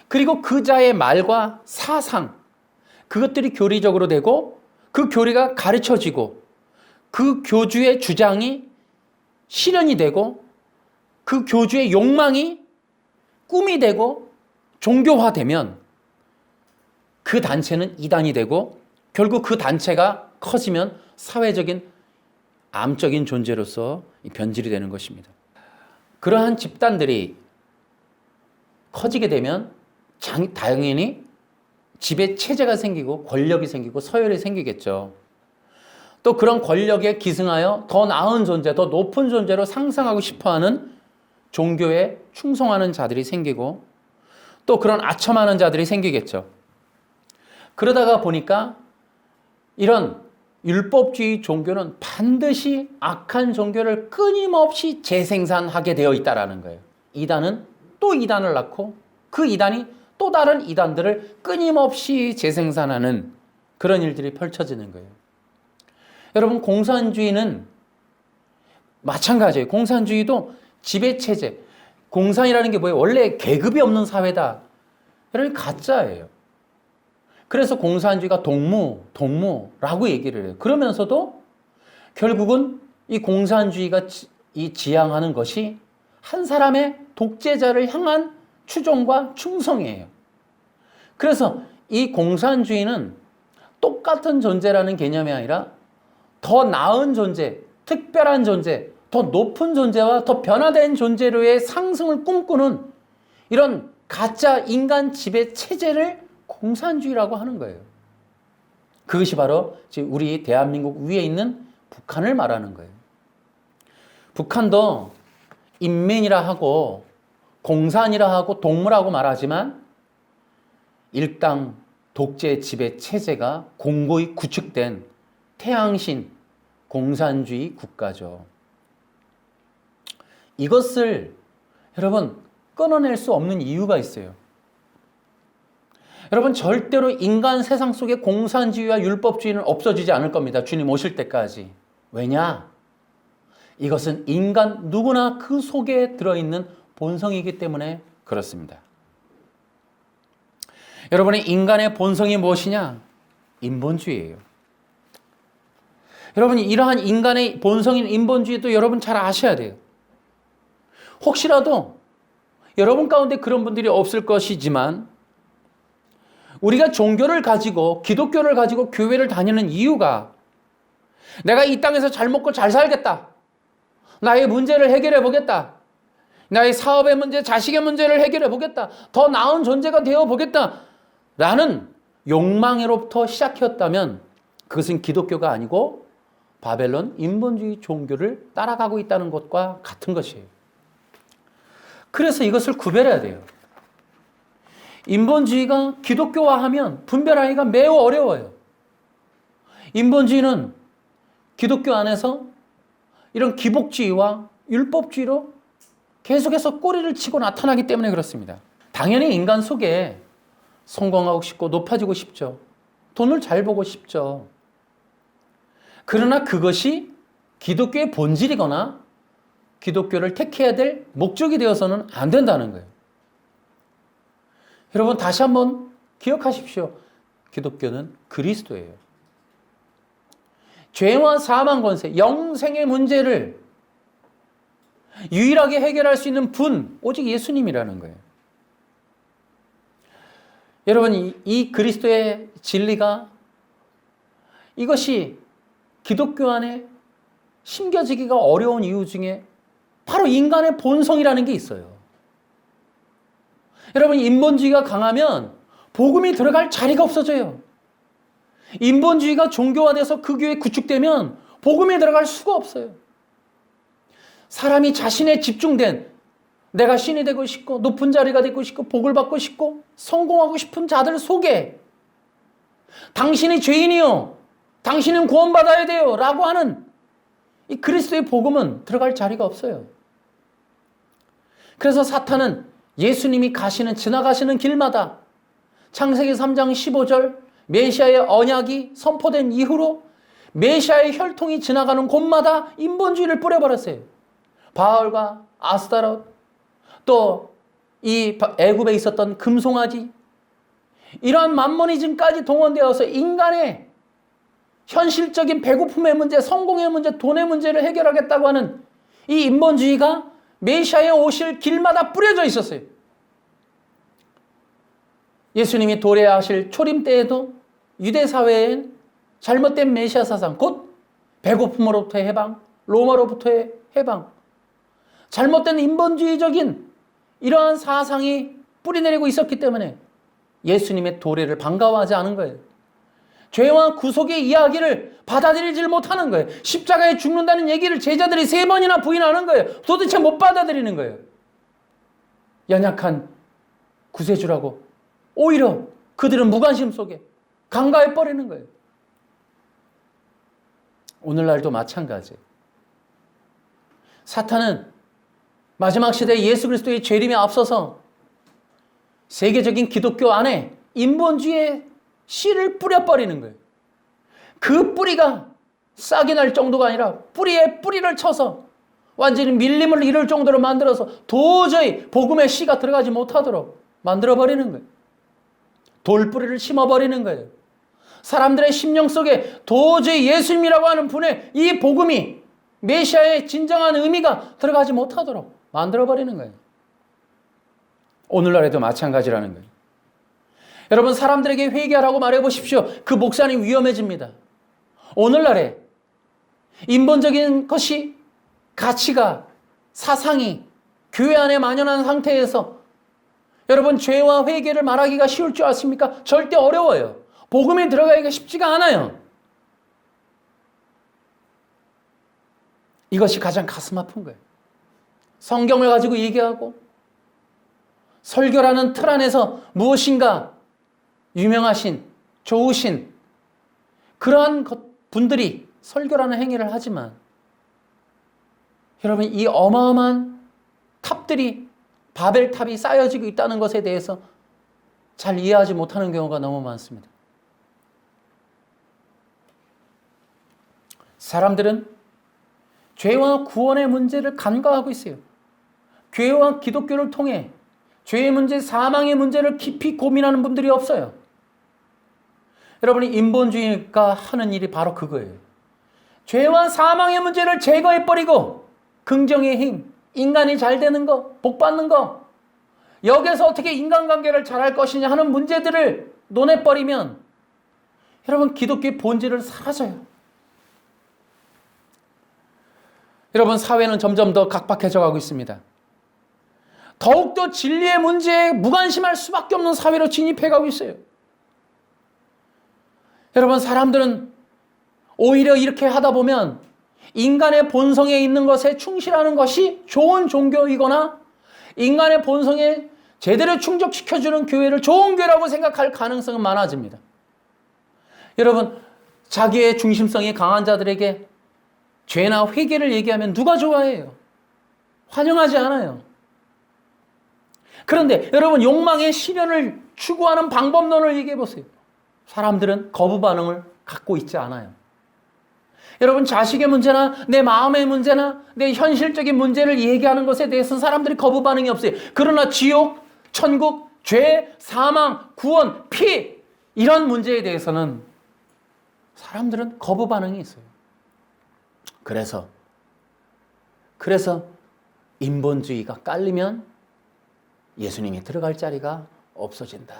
그리고 그 자의 말과 사상, 그것들이 교리적으로 되고 그 교리가 가르쳐지고 그 교주의 주장이 실현이 되고 그 교주의 욕망이 꿈이 되고 종교화되면 그 단체는 이단이 되고 결국 그 단체가 커지면 사회적인 암적인 존재로서 변질이 되는 것입니다. 그러한 집단들이 커지게 되면 당연히 지배 체제가 생기고 권력이 생기고 서열이 생기겠죠. 또 그런 권력에 기승하여 더 나은 존재, 더 높은 존재로 상승하고 싶어하는 종교에 충성하는 자들이 생기고 또 그런 아첨하는 자들이 생기겠죠. 그러다가 보니까 이런 율법주의 종교는 반드시 악한 종교를 끊임없이 재생산하게 되어 있다는 거예요. 이단은 또 이단을 낳고 그 이단이 또 다른 이단들을 끊임없이 재생산하는 그런 일들이 펼쳐지는 거예요. 여러분 공산주의는 마찬가지예요. 공산주의도 지배체제. 공산이라는 게 뭐예요? 원래 계급이 없는 사회다. 이런 가짜예요. 그래서 공산주의가 동무라고 얘기를 해요. 그러면서도 결국은 이 공산주의가 지향하는 것이 한 사람의 독재자를 향한 추종과 충성이에요. 그래서 이 공산주의는 똑같은 존재라는 개념이 아니라 더 나은 존재, 특별한 존재, 더 높은 존재와 더 변화된 존재로의 상승을 꿈꾸는 이런 가짜 인간 지배 체제를 공산주의라고 하는 거예요. 그것이 바로 지금 우리 대한민국 위에 있는 북한을 말하는 거예요. 북한도 인민이라 하고 공산이라 하고 동무라고 말하지만 일당 독재 지배 체제가 공고히 구축된 태양신 공산주의 국가죠. 이것을 여러분 끊어낼 수 없는 이유가 있어요. 여러분 절대로 인간 세상 속에 공산주의와 율법주의는 없어지지 않을 겁니다. 주님 오실 때까지. 왜냐? 이것은 인간 누구나 그 속에 들어있는 본성이기 때문에 그렇습니다. 여러분의 인간의 본성이 무엇이냐? 인본주의예요. 여러분이 이러한 인간의 본성인 인본주의도 여러분 잘 아셔야 돼요. 혹시라도 여러분 가운데 그런 분들이 없을 것이지만 우리가 종교를 가지고 기독교를 가지고 교회를 다니는 이유가 내가 이 땅에서 잘 먹고 잘 살겠다. 나의 문제를 해결해 보겠다. 나의 사업의 문제, 자식의 문제를 해결해 보겠다. 더 나은 존재가 되어 보겠다. 라는 욕망으로부터 시작했다면 그것은 기독교가 아니고 바벨론 인본주의 종교를 따라가고 있다는 것과 같은 것이에요. 그래서 이것을 구별해야 돼요. 인본주의가 기독교화하면 분별하기가 매우 어려워요. 인본주의는 기독교 안에서 이런 기복주의와 율법주의로 계속해서 꼬리를 치고 나타나기 때문에 그렇습니다. 당연히 인간 속에 성공하고 싶고 높아지고 싶죠. 돈을 잘 벌고 싶죠. 그러나 그것이 기독교의 본질이거나 기독교를 택해야 될 목적이 되어서는 안 된다는 거예요. 여러분 다시 한번 기억하십시오. 기독교는 그리스도예요. 죄와 사망 권세, 영생의 문제를 유일하게 해결할 수 있는 분, 오직 예수님이라는 거예요. 여러분 이 그리스도의 진리가 이것이 기독교 안에 심겨지기가 어려운 이유 중에 바로 인간의 본성이라는 게 있어요. 여러분 인본주의가 강하면 복음이 들어갈 자리가 없어져요. 인본주의가 종교화돼서 그 교회에 구축되면 복음이 들어갈 수가 없어요. 사람이 자신에 집중된 내가 신이 되고 싶고 높은 자리가 되고 싶고 복을 받고 싶고 성공하고 싶은 자들 속에 당신이 죄인이요. 당신은 구원받아야 돼요. 라고 하는 이 그리스도의 복음은 들어갈 자리가 없어요. 그래서 사탄은 예수님이 지나가시는 길마다 창세기 3장 15절 메시아의 언약이 선포된 이후로 메시아의 혈통이 지나가는 곳마다 인본주의를 뿌려버렸어요. 바알과 아스타롯, 또 이 애굽에 있었던 금송아지, 이러한 만모니즘까지 동원되어서 인간의 현실적인 배고픔의 문제, 성공의 문제, 돈의 문제를 해결하겠다고 하는 이 인본주의가 메시아의 오실 길마다 뿌려져 있었어요. 예수님이 도래하실 초림 때에도 유대 사회엔 잘못된 메시아 사상, 곧 배고픔으로부터의 해방, 로마로부터의 해방, 잘못된 인본주의적인 이러한 사상이 뿌리내리고 있었기 때문에 예수님의 도래를 반가워하지 않은 거예요. 죄와 구속의 이야기를 받아들이질 못하는 거예요. 십자가에 죽는다는 얘기를 제자들이 3번이나 부인하는 거예요. 도대체 못 받아들이는 거예요. 연약한 구세주라고 오히려 그들은 무관심 속에 간과해버리는 거예요. 오늘날도 마찬가지예요. 사탄은 마지막 시대에 예수 그리스도의 재림에 앞서서 세계적인 기독교 안에 인본주의의 씨를 뿌려버리는 거예요. 그 뿌리가 싹이 날 정도가 아니라 뿌리에 뿌리를 쳐서 완전히 밀림을 이룰 정도로 만들어서 도저히 복음의 씨가 들어가지 못하도록 만들어버리는 거예요. 돌뿌리를 심어버리는 거예요. 사람들의 심령 속에 도저히 예수님이라고 하는 분의 이 복음이 메시아의 진정한 의미가 들어가지 못하도록 만들어버리는 거예요. 오늘날에도 마찬가지라는 거예요. 여러분, 사람들에게 회개하라고 말해보십시오. 그 목사님 위험해집니다. 오늘날에 인본적인 것이, 가치가, 사상이 교회 안에 만연한 상태에서 여러분, 죄와 회개를 말하기가 쉬울 줄 아십니까? 절대 어려워요. 복음에 들어가기가 쉽지가 않아요. 이것이 가장 가슴 아픈 거예요. 성경을 가지고 얘기하고 설교라는 틀 안에서 무엇인가 유명하신, 좋으신 그러한 분들이 설교라는 행위를 하지만 여러분, 이 어마어마한 탑들이, 바벨탑이 쌓여지고 있다는 것에 대해서 잘 이해하지 못하는 경우가 너무 많습니다. 사람들은 죄와 구원의 문제를 간과하고 있어요. 교회와 기독교를 통해 죄의 문제, 사망의 문제를 깊이 고민하는 분들이 없어요. 여러분이 인본주의가 하는 일이 바로 그거예요. 죄와 사망의 문제를 제거해버리고 긍정의 힘, 인간이 잘 되는 거, 복 받는 거, 여기서 어떻게 인간관계를 잘할 것이냐 하는 문제들을 논해버리면 여러분, 기독교의 본질은 사라져요. 여러분, 사회는 점점 더 각박해져 가고 있습니다. 더욱더 진리의 문제에 무관심할 수밖에 없는 사회로 진입해 가고 있어요. 여러분, 사람들은 오히려 이렇게 하다 보면 인간의 본성에 있는 것에 충실하는 것이 좋은 종교이거나 인간의 본성에 제대로 충족시켜주는 교회를 좋은 교회라고 생각할 가능성은 많아집니다. 여러분, 자기의 중심성이 강한 자들에게 죄나 회개를 얘기하면 누가 좋아해요? 환영하지 않아요. 그런데 여러분, 욕망의 실현을 추구하는 방법론을 얘기해 보세요. 사람들은 거부 반응을 갖고 있지 않아요. 여러분, 자식의 문제나 내 마음의 문제나 내 현실적인 문제를 얘기하는 것에 대해서는 사람들이 거부 반응이 없어요. 그러나 지옥, 천국, 죄, 사망, 구원, 피, 이런 문제에 대해서는 사람들은 거부 반응이 있어요. 그래서 인본주의가 깔리면 예수님이 들어갈 자리가 없어진다.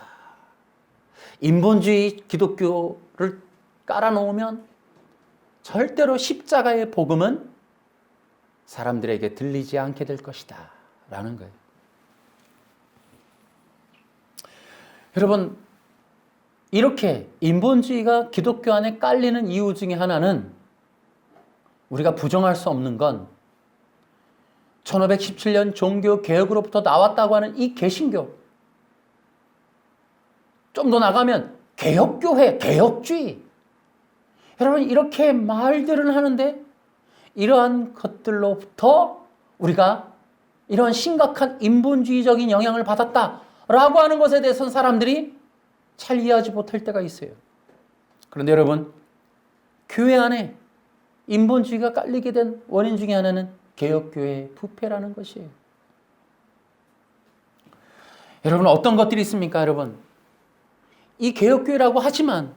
인본주의 기독교를 깔아놓으면 절대로 십자가의 복음은 사람들에게 들리지 않게 될 것이다 라는 거예요. 여러분, 이렇게 인본주의가 기독교 안에 깔리는 이유 중에 하나는 우리가 부정할 수 없는 건 1517년 종교개혁으로부터 나왔다고 하는 이 개신교, 좀 더 나가면 개혁교회, 개혁주의, 여러분, 이렇게 말들은 하는데 이러한 것들로부터 우리가 이러한 심각한 인본주의적인 영향을 받았다라고 하는 것에 대해서는 사람들이 잘 이해하지 못할 때가 있어요. 그런데 여러분, 교회 안에 인본주의가 깔리게 된 원인 중에 하나는 개혁교회의 부패라는 것이에요. 여러분, 어떤 것들이 있습니까? 여러분, 이 개혁교회라고 하지만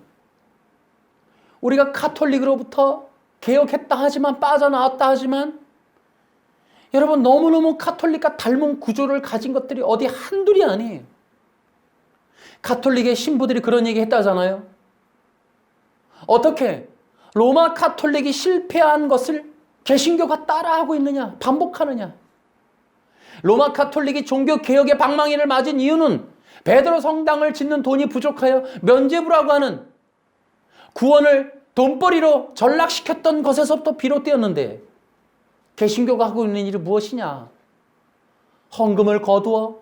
우리가 카톨릭으로부터 개혁했다 하지만, 빠져나왔다 하지만, 여러분, 너무너무 카톨릭과 닮은 구조를 가진 것들이 어디 한둘이 아니에요. 카톨릭의 신부들이 그런 얘기 했다잖아요. 어떻게 로마 카톨릭이 실패한 것을 개신교가 따라하고 있느냐, 반복하느냐. 로마 카톨릭이 종교개혁의 방망이를 맞은 이유는 베드로 성당을 짓는 돈이 부족하여 면죄부라고 하는 구원을 돈벌이로 전락시켰던 것에서부터 비롯되었는데, 개신교가 하고 있는 일이 무엇이냐? 헌금을 거두어,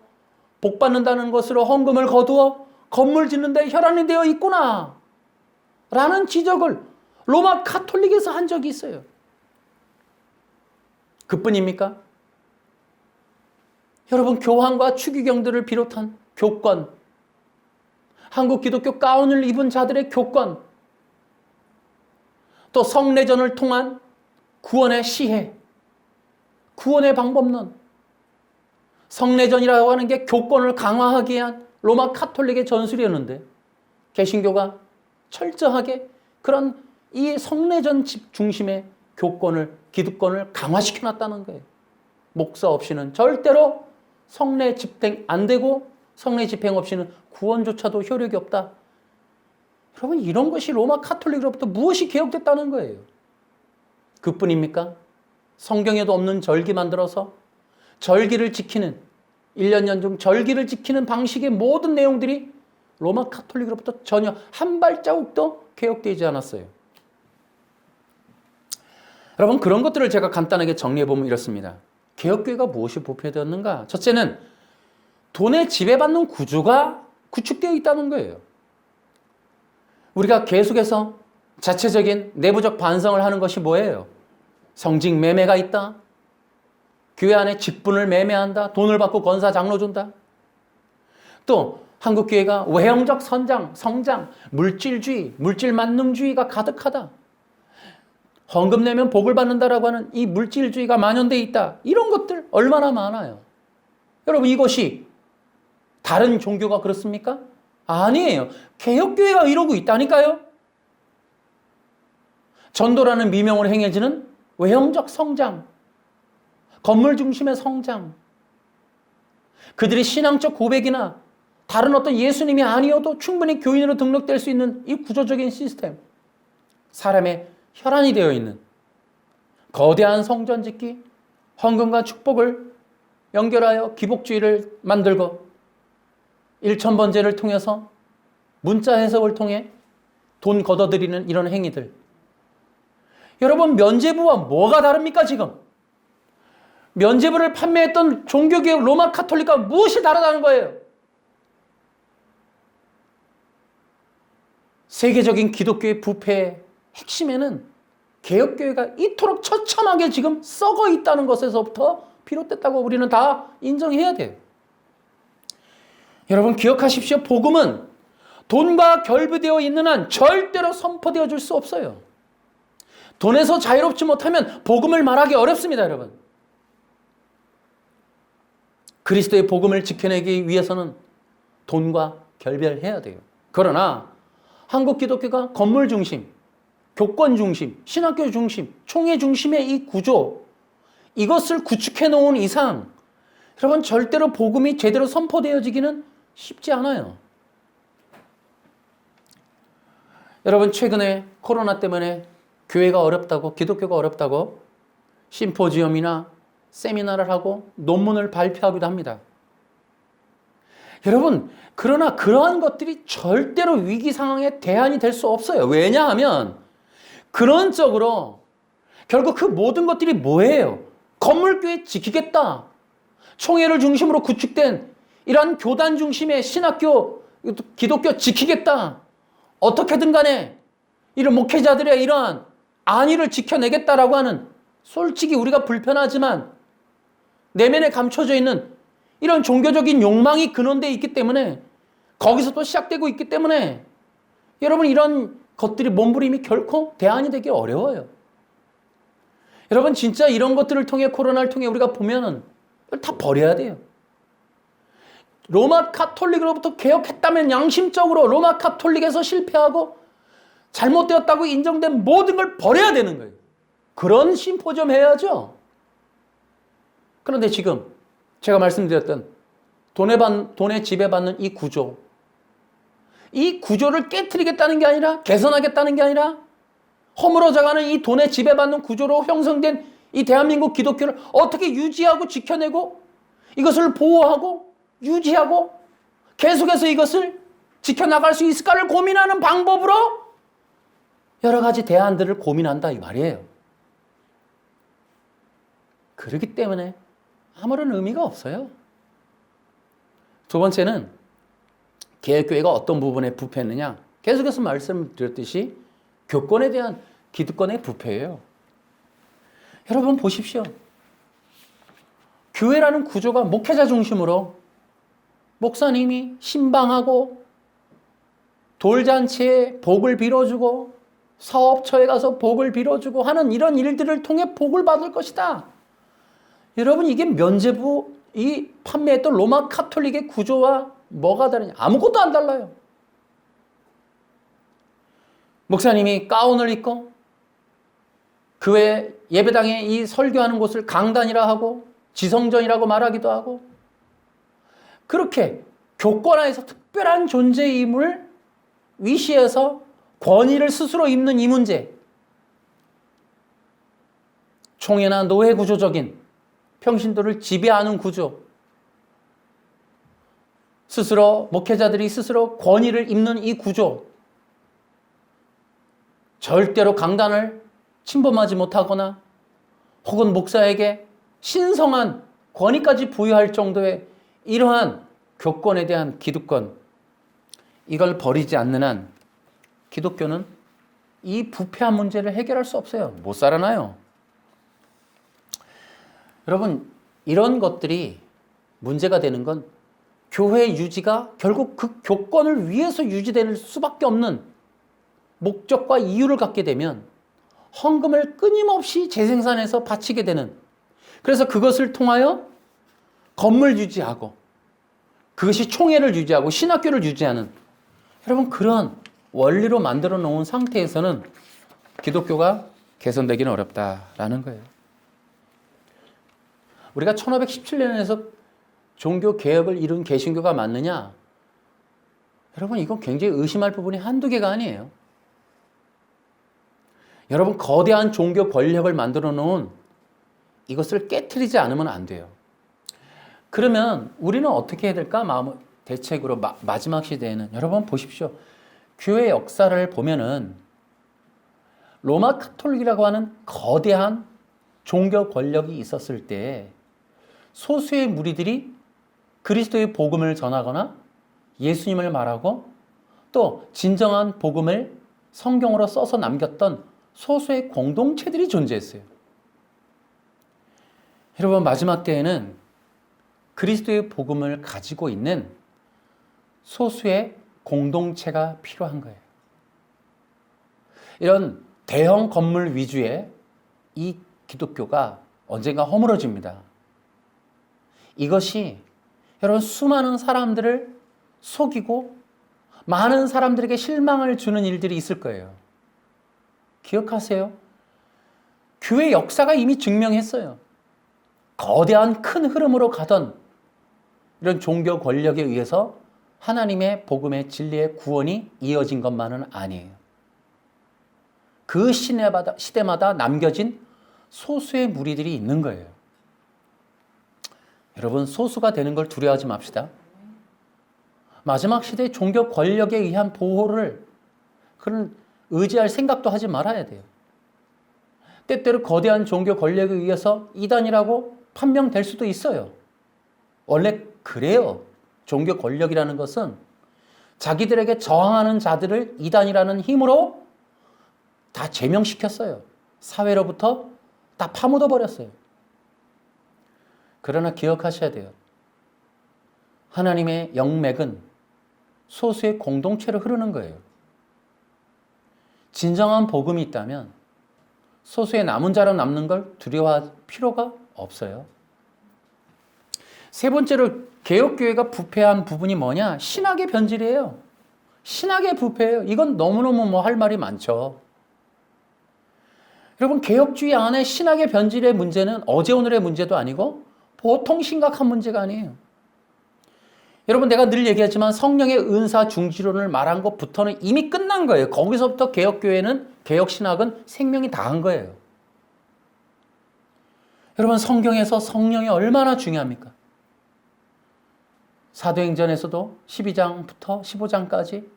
복 받는다는 것으로 헌금을 거두어 건물 짓는 데 혈안이 되어 있구나 라는 지적을 로마 카톨릭에서 한 적이 있어요. 그뿐입니까? 여러분, 교황과 추기경들을 비롯한 교권, 한국 기독교 가운을 입은 자들의 교권, 또 성례전을 통한 구원의 시혜, 구원의 방법론. 성례전이라고 하는 게 교권을 강화하기 위한 로마 카톨릭의 전술이었는데 개신교가 철저하게 그런 이 성례전 중심의 교권을, 기득권을 강화시켜놨다는 거예요. 목사 없이는 절대로 성례 집행 안 되고 성례 집행 없이는 구원조차도 효력이 없다. 여러분, 이런 것이 로마 카톨릭으로부터 무엇이 개혁됐다는 거예요? 그뿐입니까? 성경에도 없는 절기 만들어서 절기를 지키는 1년 연중 절기를 지키는 방식의 모든 내용들이 로마 카톨릭으로부터 전혀 한 발자국도 개혁되지 않았어요. 여러분, 그런 것들을 제가 간단하게 정리해보면 이렇습니다. 개혁교회가 무엇이 부패되었는가? 첫째는 돈에 지배받는 구조가 구축되어 있다는 거예요. 우리가 계속해서 자체적인 내부적 반성을 하는 것이 뭐예요? 성직 매매가 있다. 교회 안에 직분을 매매한다. 돈을 받고 권사 장로 준다. 또 한국교회가 외형적 성장, 물질주의, 물질 만능주의가 가득하다. 헌금 내면 복을 받는다라고 하는 이 물질주의가 만연되어 있다. 이런 것들 얼마나 많아요. 여러분, 이것이 다른 종교가 그렇습니까? 아니에요. 개혁교회가 이러고 있다니까요. 전도라는 미명으로 행해지는 외형적 성장, 건물 중심의 성장, 그들이 신앙적 고백이나 다른 어떤 예수님이 아니어도 충분히 교인으로 등록될 수 있는 이 구조적인 시스템, 사람의 혈안이 되어 있는 거대한 성전 짓기, 헌금과 축복을 연결하여 기복주의를 만들고 일천번제를 통해서 문자 해석을 통해 돈 걷어들이는 이런 행위들. 여러분, 면죄부와 뭐가 다릅니까 지금? 면죄부를 판매했던 종교개혁 로마 카톨릭과 무엇이 다르다는 거예요? 세계적인 기독교의 부패의 핵심에는 개혁교회가 이토록 처참하게 지금 썩어 있다는 것에서부터 비롯됐다고 우리는 다 인정해야 돼요. 여러분, 기억하십시오. 복음은 돈과 결부되어 있는 한 절대로 선포되어 줄 수 없어요. 돈에서 자유롭지 못하면 복음을 말하기 어렵습니다, 여러분. 그리스도의 복음을 지켜내기 위해서는 돈과 결별해야 돼요. 그러나 한국 기독교가 건물 중심, 교권 중심, 신학교 중심, 총회 중심의 이 구조, 이것을 구축해 놓은 이상 여러분, 절대로 복음이 제대로 선포되어지기는 쉽지 않아요. 여러분, 최근에 코로나 때문에 교회가 어렵다고, 기독교가 어렵다고 심포지엄이나 세미나를 하고 논문을 발표하기도 합니다. 여러분, 그러나 그러한 것들이 절대로 위기 상황의 대안이 될 수 없어요. 왜냐하면 근원적으로 결국 그 모든 것들이 뭐예요? 건물교회 지키겠다. 총회를 중심으로 구축된 이러한 교단 중심의 신학교, 기독교 지키겠다. 어떻게든 간에 이런 목회자들의 이러한 안위를 지켜내겠다라고 하는, 솔직히 우리가 불편하지만 내면에 감춰져 있는 이런 종교적인 욕망이 근원되어 있기 때문에, 거기서 또 시작되고 있기 때문에 여러분, 이런 것들이 몸부림이 결코 대안이 되기 어려워요. 여러분, 진짜 이런 것들을 통해, 코로나를 통해 우리가 보면은 다 버려야 돼요. 로마 카톨릭으로부터 개혁했다면 양심적으로 로마 카톨릭에서 실패하고 잘못되었다고 인정된 모든 걸 버려야 되는 거예요. 그런 심포지엄 해야죠. 그런데 지금 제가 말씀드렸던 돈에 지배받는 이 구조, 이 구조를 깨트리겠다는 게 아니라, 개선하겠다는 게 아니라, 허물어져가는 이 돈에 지배받는 구조로 형성된 이 대한민국 기독교를 어떻게 유지하고 지켜내고 이것을 보호하고 유지하고 계속해서 이것을 지켜나갈 수 있을까를 고민하는 방법으로 여러 가지 대안들을 고민한다 이 말이에요. 그렇기 때문에 아무런 의미가 없어요. 두 번째는 개혁교회가 어떤 부분에 부패했느냐. 계속해서 말씀드렸듯이 교권에 대한 기득권의 부패예요. 여러분 보십시오. 교회라는 구조가 목회자 중심으로 목사님이 신방하고 돌잔치에 복을 빌어주고 사업처에 가서 복을 빌어주고 하는 이런 일들을 통해 복을 받을 것이다. 여러분, 이게 면죄부 이 판매했던 로마 카톨릭의 구조와 뭐가 다르냐? 아무것도 안 달라요. 목사님이 가운을 입고 교회 예배당에 이 설교하는 곳을 강단이라 하고 지성전이라고 말하기도 하고, 그렇게 교권하에서 특별한 존재임을 위시해서 권위를 스스로 입는 이 문제, 총회나 노회 구조적인 평신도를 지배하는 구조, 스스로 목회자들이 스스로 권위를 입는 이 구조, 절대로 강단을 침범하지 못하거나 혹은 목사에게 신성한 권위까지 부여할 정도의 이러한 교권에 대한 기득권, 이걸 버리지 않는 한 기독교는 이 부패한 문제를 해결할 수 없어요. 못 살아나요. 여러분, 이런 것들이 문제가 되는 건 교회 유지가 결국 그 교권을 위해서 유지될 수밖에 없는 목적과 이유를 갖게 되면 헌금을 끊임없이 재생산해서 바치게 되는, 그래서 그것을 통하여 건물 유지하고 그것이 총회를 유지하고 신학교를 유지하는, 여러분, 그런 원리로 만들어 놓은 상태에서는 기독교가 개선되기는 어렵다라는 거예요. 우리가 1517년에서 종교 개혁을 이룬 개신교가 맞느냐? 여러분, 이건 굉장히 의심할 부분이 한두 개가 아니에요. 여러분, 거대한 종교 권력을 만들어 놓은 이것을 깨트리지 않으면 안 돼요. 그러면 우리는 어떻게 해야 될까? 대책으로 마지막 시대에는, 여러분 보십시오. 교회 역사를 보면은 로마 카톨릭이라고 하는 거대한 종교 권력이 있었을 때 소수의 무리들이 그리스도의 복음을 전하거나 예수님을 말하고 또 진정한 복음을 성경으로 써서 남겼던 소수의 공동체들이 존재했어요. 여러분, 마지막 때에는 그리스도의 복음을 가지고 있는 소수의 공동체가 필요한 거예요. 이런 대형 건물 위주의 이 기독교가 언젠가 허물어집니다. 이것이 여러분, 수많은 사람들을 속이고 많은 사람들에게 실망을 주는 일들이 있을 거예요. 기억하세요. 교회 역사가 이미 증명했어요. 거대한 큰 흐름으로 가던 이런 종교 권력에 의해서 하나님의 복음의 진리의 구원이 이어진 것만은 아니에요. 그 시대마다 남겨진 소수의 무리들이 있는 거예요. 여러분, 소수가 되는 걸 두려워하지 맙시다. 마지막 시대의 종교 권력에 의한 보호를 그런 의지할 생각도 하지 말아야 돼요. 때때로 거대한 종교 권력에 의해서 이단이라고 판명될 수도 있어요. 원래 그래요. 종교 권력이라는 것은 자기들에게 저항하는 자들을 이단이라는 힘으로 다 제명시켰어요. 사회로부터 다 파묻어 버렸어요. 그러나 기억하셔야 돼요. 하나님의 영맥은 소수의 공동체로 흐르는 거예요. 진정한 복음이 있다면 소수의 남은 자로 남는 걸 두려워할 필요가 없어요. 세 번째로 개혁교회가 부패한 부분이 뭐냐? 신학의 변질이에요. 신학의 부패예요. 이건 너무너무 할 말이 많죠. 여러분, 개혁주의 안에 신학의 변질의 문제는 어제 오늘의 문제도 아니고 보통 심각한 문제가 아니에요. 여러분, 내가 늘 얘기하지만 성령의 은사 중지론을 말한 것부터는 이미 끝난 거예요. 거기서부터 개혁교회는, 개혁신학은 생명이 다한 거예요. 여러분, 성경에서 성령이 얼마나 중요합니까? 사도행전에서도 12장부터 15장까지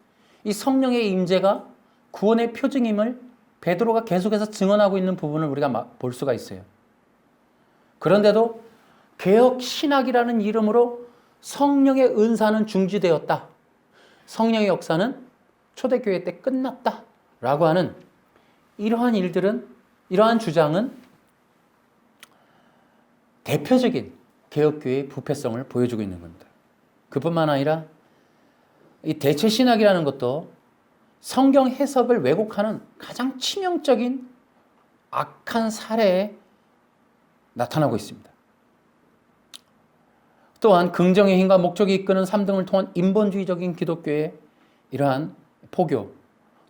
이 성령의 임재가 구원의 표징임을 베드로가 계속해서 증언하고 있는 부분을 우리가 볼 수가 있어요. 그런데도 개혁신학이라는 이름으로 성령의 은사는 중지되었다. 성령의 역사는 초대교회 때 끝났다. 라고 하는 이러한 일들은, 이러한 주장은 대표적인 개혁교회의 부패성을 보여주고 있는 겁니다. 그뿐만 아니라 이 대체신학이라는 것도 성경 해석을 왜곡하는 가장 치명적인 악한 사례에 나타나고 있습니다. 또한 긍정의 힘과 목적이 이끄는 3등을 통한 인본주의적인 기독교의 이러한 포교,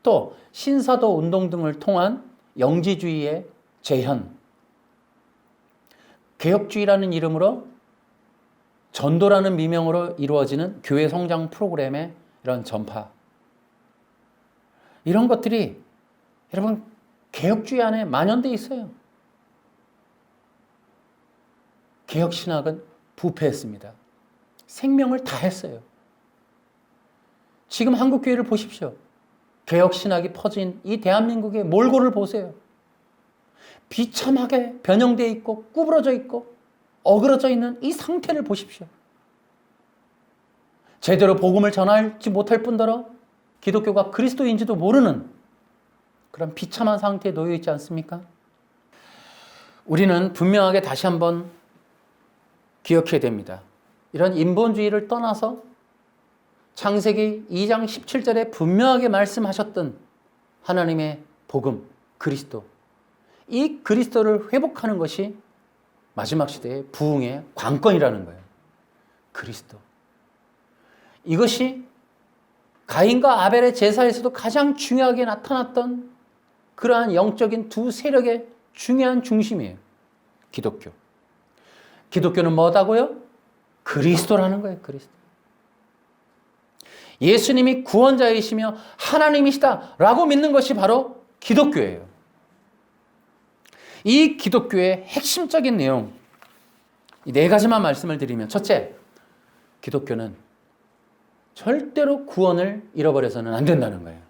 또 신사도 운동 등을 통한 영지주의의 재현, 개혁주의라는 이름으로 전도라는 미명으로 이루어지는 교회 성장 프로그램의 이런 전파, 이런 것들이 여러분 개혁주의 안에 만연돼 있어요. 개혁신학은 부패했습니다. 생명을 다했어요. 지금 한국교회를 보십시오. 개혁신학이 퍼진 이 대한민국의 몰골을 보세요. 비참하게 변형되어 있고 구부러져 있고 어그러져 있는 이 상태를 보십시오. 제대로 복음을 전하지 못할 뿐더러 기독교가 그리스도인지도 모르는 그런 비참한 상태에 놓여 있지 않습니까? 우리는 분명하게 다시 한번 기억해야 됩니다. 이런 인본주의를 떠나서 창세기 2장 17절에 분명하게 말씀하셨던 하나님의 복음, 그리스도, 이 그리스도를 회복하는 것이 마지막 시대의 부흥의 관건이라는 거예요. 그리스도. 이것이 가인과 아벨의 제사에서도 가장 중요하게 나타났던 그러한 영적인 두 세력의 중요한 중심이에요. 기독교. 기독교는 뭐다고요? 그리스도라는 거예요. 그리스도. 예수님이 구원자이시며 하나님이시다라고 믿는 것이 바로 기독교예요. 이 기독교의 핵심적인 내용, 이 네 가지만 말씀을 드리면, 첫째, 기독교는 절대로 구원을 잃어버려서는 안 된다는 거예요.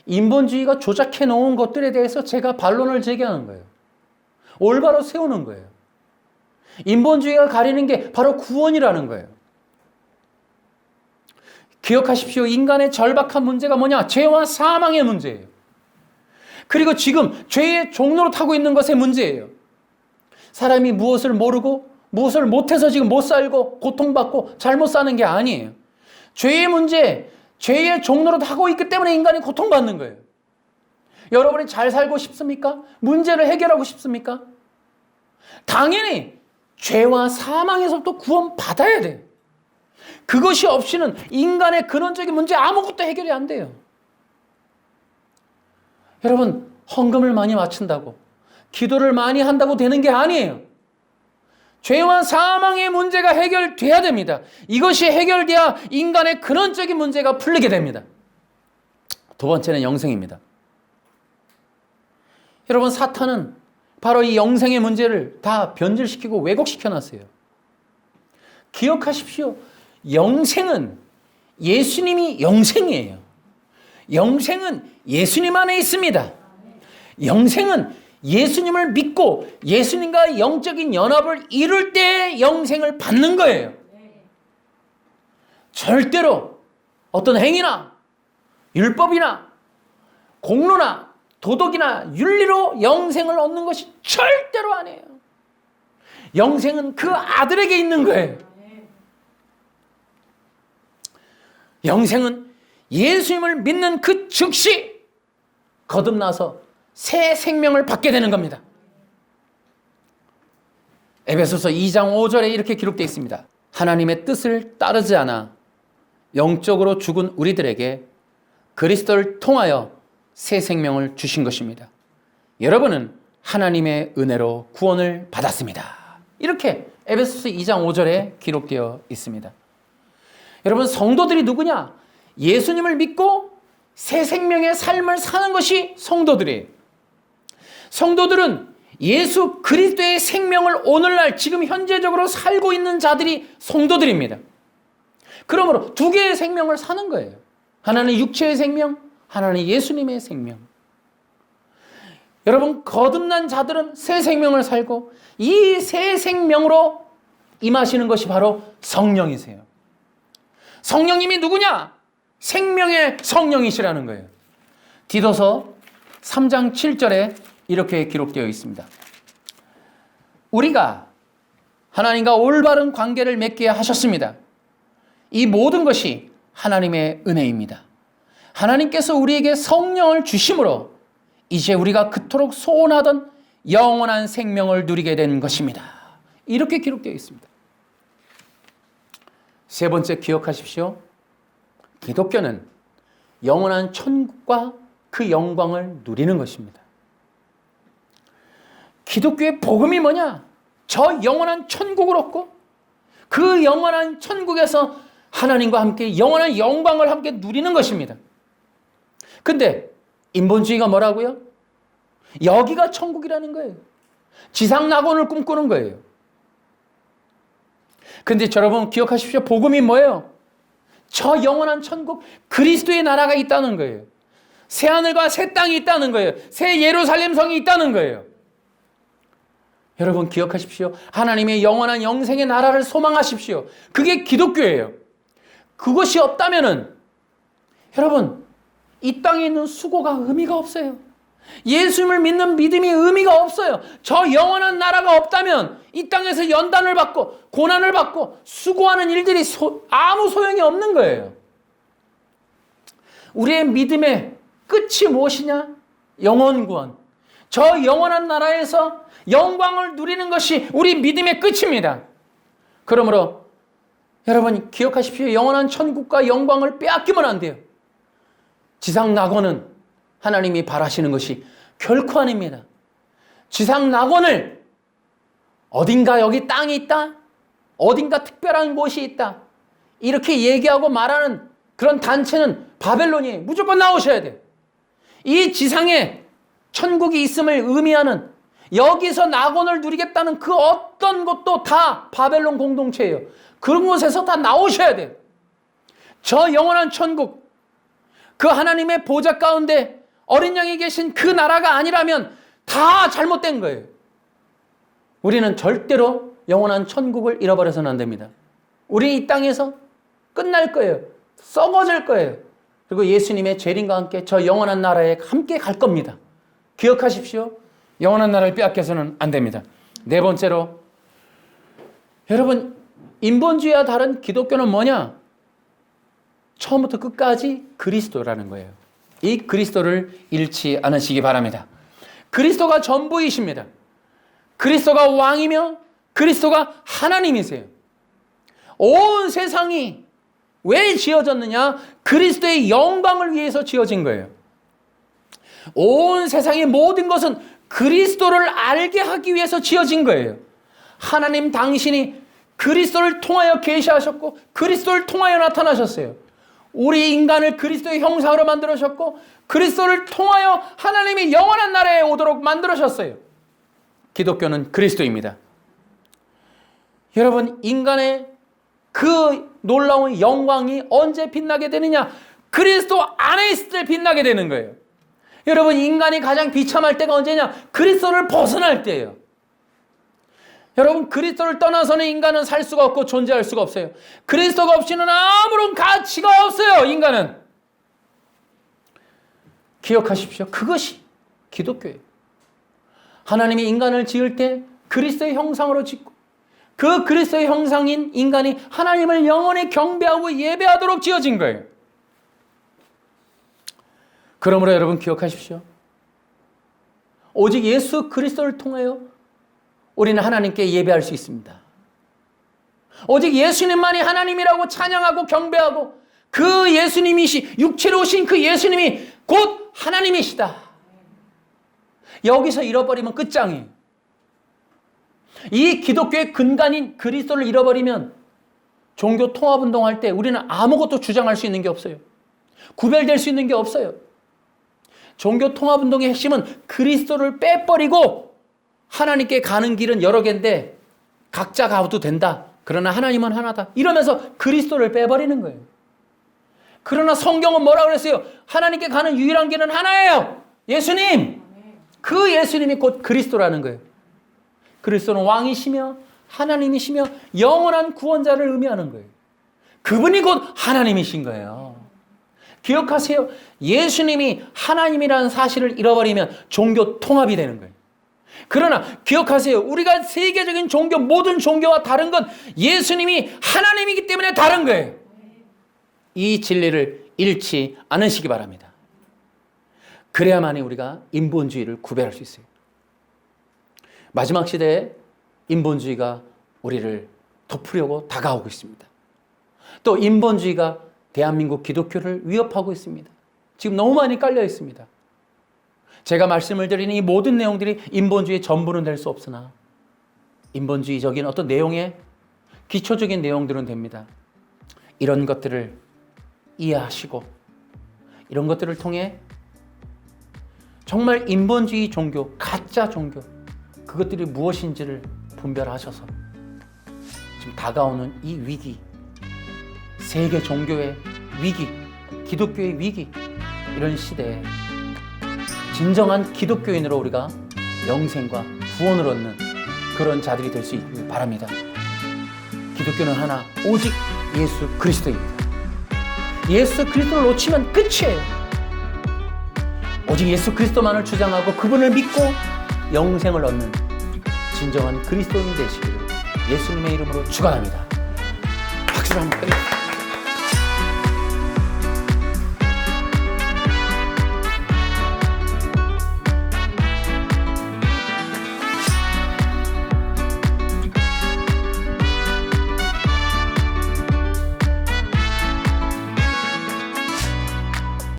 인본주의가 조작해 놓은 것들에 대해서 제가 반론을 제기하는 거예요. 올바로 세우는 거예요. 인본주의가 가리는 게 바로 구원이라는 거예요. 기억하십시오. 인간의 절박한 문제가 뭐냐? 죄와 사망의 문제예요. 그리고 지금 죄의 종로로 타고 있는 것의 문제예요. 사람이 무엇을 모르고 무엇을 못해서 지금 못 살고 고통받고 잘못 사는 게 아니에요. 죄의 문제, 죄의 종로로 타고 있기 때문에 인간이 고통받는 거예요. 여러분이 잘 살고 싶습니까? 문제를 해결하고 싶습니까? 당연히 죄와 사망에서부터 구원받아야 돼요. 그것이 없이는 인간의 근원적인 문제 아무것도 해결이 안 돼요. 여러분, 헌금을 많이 바친다고, 기도를 많이 한다고 되는 게 아니에요. 죄와 사망의 문제가 해결돼야 됩니다. 이것이 해결돼야 인간의 근원적인 문제가 풀리게 됩니다. 두 번째는 영생입니다. 여러분, 사탄은 바로 이 영생의 문제를 다 변질시키고 왜곡시켜 놨어요. 기억하십시오. 영생은 예수님이 영생이에요. 영생은 예수님 안에 있습니다. 영생은 예수님을 믿고 예수님과 영적인 연합을 이룰 때 영생을 받는 거예요. 절대로 어떤 행위나 율법이나 공로나 도덕이나 윤리로 영생을 얻는 것이 절대로 아니에요. 영생은 그 아들에게 있는 거예요. 영생은 예수님을 믿는 그 즉시 거듭나서 새 생명을 받게 되는 겁니다. 에베소서 2장 5절에 이렇게 기록되어 있습니다. 하나님의 뜻을 따르지 않아 영적으로 죽은 우리들에게 그리스도를 통하여 새 생명을 주신 것입니다. 여러분은 하나님의 은혜로 구원을 받았습니다. 이렇게 에베소서 2장 5절에 기록되어 있습니다. 여러분, 성도들이 누구냐? 예수님을 믿고 새 생명의 삶을 사는 것이 성도들이에요. 성도들은 예수 그리스도의 생명을 오늘날 지금 현재적으로 살고 있는 자들이 성도들입니다. 그러므로 두 개의 생명을 사는 거예요. 하나는 육체의 생명, 하나는 예수님의 생명. 여러분, 거듭난 자들은 새 생명을 살고 이 새 생명으로 임하시는 것이 바로 성령이세요. 성령님이 누구냐? 생명의 성령이시라는 거예요. 디도서 3장 7절에 이렇게 기록되어 있습니다. 우리가 하나님과 올바른 관계를 맺게 하셨습니다. 이 모든 것이 하나님의 은혜입니다. 하나님께서 우리에게 성령을 주심으로 이제 우리가 그토록 소원하던 영원한 생명을 누리게 된 것입니다. 이렇게 기록되어 있습니다. 세 번째 기억하십시오. 기독교는 영원한 천국과 그 영광을 누리는 것입니다. 기독교의 복음이 뭐냐? 저 영원한 천국을 얻고 그 영원한 천국에서 하나님과 함께 영원한 영광을 함께 누리는 것입니다. 근데 인본주의가 뭐라고요? 여기가 천국이라는 거예요. 지상 낙원을 꿈꾸는 거예요. 근데 여러분 기억하십시오. 복음이 뭐예요? 저 영원한 천국, 그리스도의 나라가 있다는 거예요. 새 하늘과 새 땅이 있다는 거예요. 새 예루살렘 성이 있다는 거예요. 여러분 기억하십시오. 하나님의 영원한 영생의 나라를 소망하십시오. 그게 기독교예요. 그것이 없다면은 여러분 이 땅에 있는 수고가 의미가 없어요. 예수님을 믿는 믿음이 의미가 없어요. 저 영원한 나라가 없다면 이 땅에서 연단을 받고 고난을 받고 수고하는 일들이 아무 소용이 없는 거예요. 우리의 믿음의 끝이 무엇이냐? 영원 구원. 저 영원한 나라에서 영광을 누리는 것이 우리 믿음의 끝입니다. 그러므로 여러분 기억하십시오. 영원한 천국과 영광을 빼앗기면 안 돼요. 지상 낙원은 하나님이 바라시는 것이 결코 아닙니다. 지상 낙원을 어딘가 여기 땅이 있다, 어딘가 특별한 곳이 있다, 이렇게 얘기하고 말하는 그런 단체는 바벨론이에요. 무조건 나오셔야 돼요. 이 지상에 천국이 있음을 의미하는 여기서 낙원을 누리겠다는 그 어떤 것도 다 바벨론 공동체예요. 그런 곳에서 다 나오셔야 돼요. 저 영원한 천국, 그 하나님의 보좌 가운데 어린 양이 계신 그 나라가 아니라면 다 잘못된 거예요. 우리는 절대로 영원한 천국을 잃어버려서는 안 됩니다. 우리 이 땅에서 끝날 거예요. 썩어질 거예요. 그리고 예수님의 재림과 함께 저 영원한 나라에 함께 갈 겁니다. 기억하십시오. 영원한 나라를 빼앗겨서는 안 됩니다. 네 번째로 여러분 인본주의와 다른 기독교는 뭐냐? 처음부터 끝까지 그리스도라는 거예요. 이 그리스도를 잃지 않으시기 바랍니다. 그리스도가 전부이십니다. 그리스도가 왕이며 그리스도가 하나님이세요. 온 세상이 왜 지어졌느냐? 그리스도의 영광을 위해서 지어진 거예요. 온 세상의 모든 것은 그리스도를 알게 하기 위해서 지어진 거예요. 하나님 당신이 그리스도를 통하여 계시하셨고 그리스도를 통하여 나타나셨어요. 우리 인간을 그리스도의 형상으로 만들으셨고 그리스도를 통하여 하나님이 영원한 나라에 오도록 만들으셨어요. 기독교는 그리스도입니다. 여러분 인간의 그 놀라운 영광이 언제 빛나게 되느냐? 그리스도 안에 있을 때 빛나게 되는 거예요. 여러분 인간이 가장 비참할 때가 언제냐? 그리스도를 벗어날 때예요. 여러분 그리스도를 떠나서는 인간은 살 수가 없고 존재할 수가 없어요. 그리스도가 없이는 아무런 가치가 없어요. 인간은. 기억하십시오. 그것이 기독교예요. 하나님이 인간을 지을 때 그리스도의 형상으로 짓고 그 그리스도의 형상인 인간이 하나님을 영원히 경배하고 예배하도록 지어진 거예요. 그러므로 여러분 기억하십시오. 오직 예수 그리스도를 통하여 우리는 하나님께 예배할 수 있습니다. 오직 예수님만이 하나님이라고 찬양하고 경배하고 그 예수님이시 육체로 오신 그 예수님이 곧 하나님이시다. 여기서 잃어버리면 끝장이에요. 이 기독교의 근간인 그리스도를 잃어버리면 종교 통합운동할 때 우리는 아무것도 주장할 수 있는 게 없어요. 구별될 수 있는 게 없어요. 종교 통합운동의 핵심은 그리스도를 빼버리고 하나님께 가는 길은 여러 개인데 각자 가도 된다. 그러나 하나님은 하나다. 이러면서 그리스도를 빼버리는 거예요. 그러나 성경은 뭐라 그랬어요? 하나님께 가는 유일한 길은 하나예요. 예수님. 그 예수님이 곧 그리스도라는 거예요. 그리스도는 왕이시며 하나님이시며 영원한 구원자를 의미하는 거예요. 그분이 곧 하나님이신 거예요. 기억하세요. 예수님이 하나님이라는 사실을 잃어버리면 종교 통합이 되는 거예요. 그러나 기억하세요. 우리가 세계적인 종교, 모든 종교와 다른 건 예수님이 하나님이기 때문에 다른 거예요. 이 진리를 잃지 않으시기 바랍니다. 그래야만이 우리가 인본주의를 구별할 수 있어요. 마지막 시대에 인본주의가 우리를 덮으려고 다가오고 있습니다. 또 인본주의가 대한민국 기독교를 위협하고 있습니다. 지금 너무 많이 깔려 있습니다. 제가 말씀을 드리는 이 모든 내용들이 인본주의의 전부는 될 수 없으나 인본주의적인 어떤 내용의 기초적인 내용들은 됩니다. 이런 것들을 이해하시고 이런 것들을 통해 정말 인본주의 종교, 가짜 종교 그것들이 무엇인지를 분별하셔서 지금 다가오는 이 위기, 세계 종교의 위기, 기독교의 위기, 이런 시대에 진정한 기독교인으로 우리가 영생과 구원을 얻는 그런 자들이 될 수 있길 바랍니다. 기독교는 하나, 오직 예수 그리스도입니다. 예수 그리스도를 놓치면 끝이에요. 오직 예수 그리스도만을 주장하고 그분을 믿고 영생을 얻는 진정한 그리스도인이 되시기를 예수님의 이름으로 축원합니다. 박수를 한번 드립니다.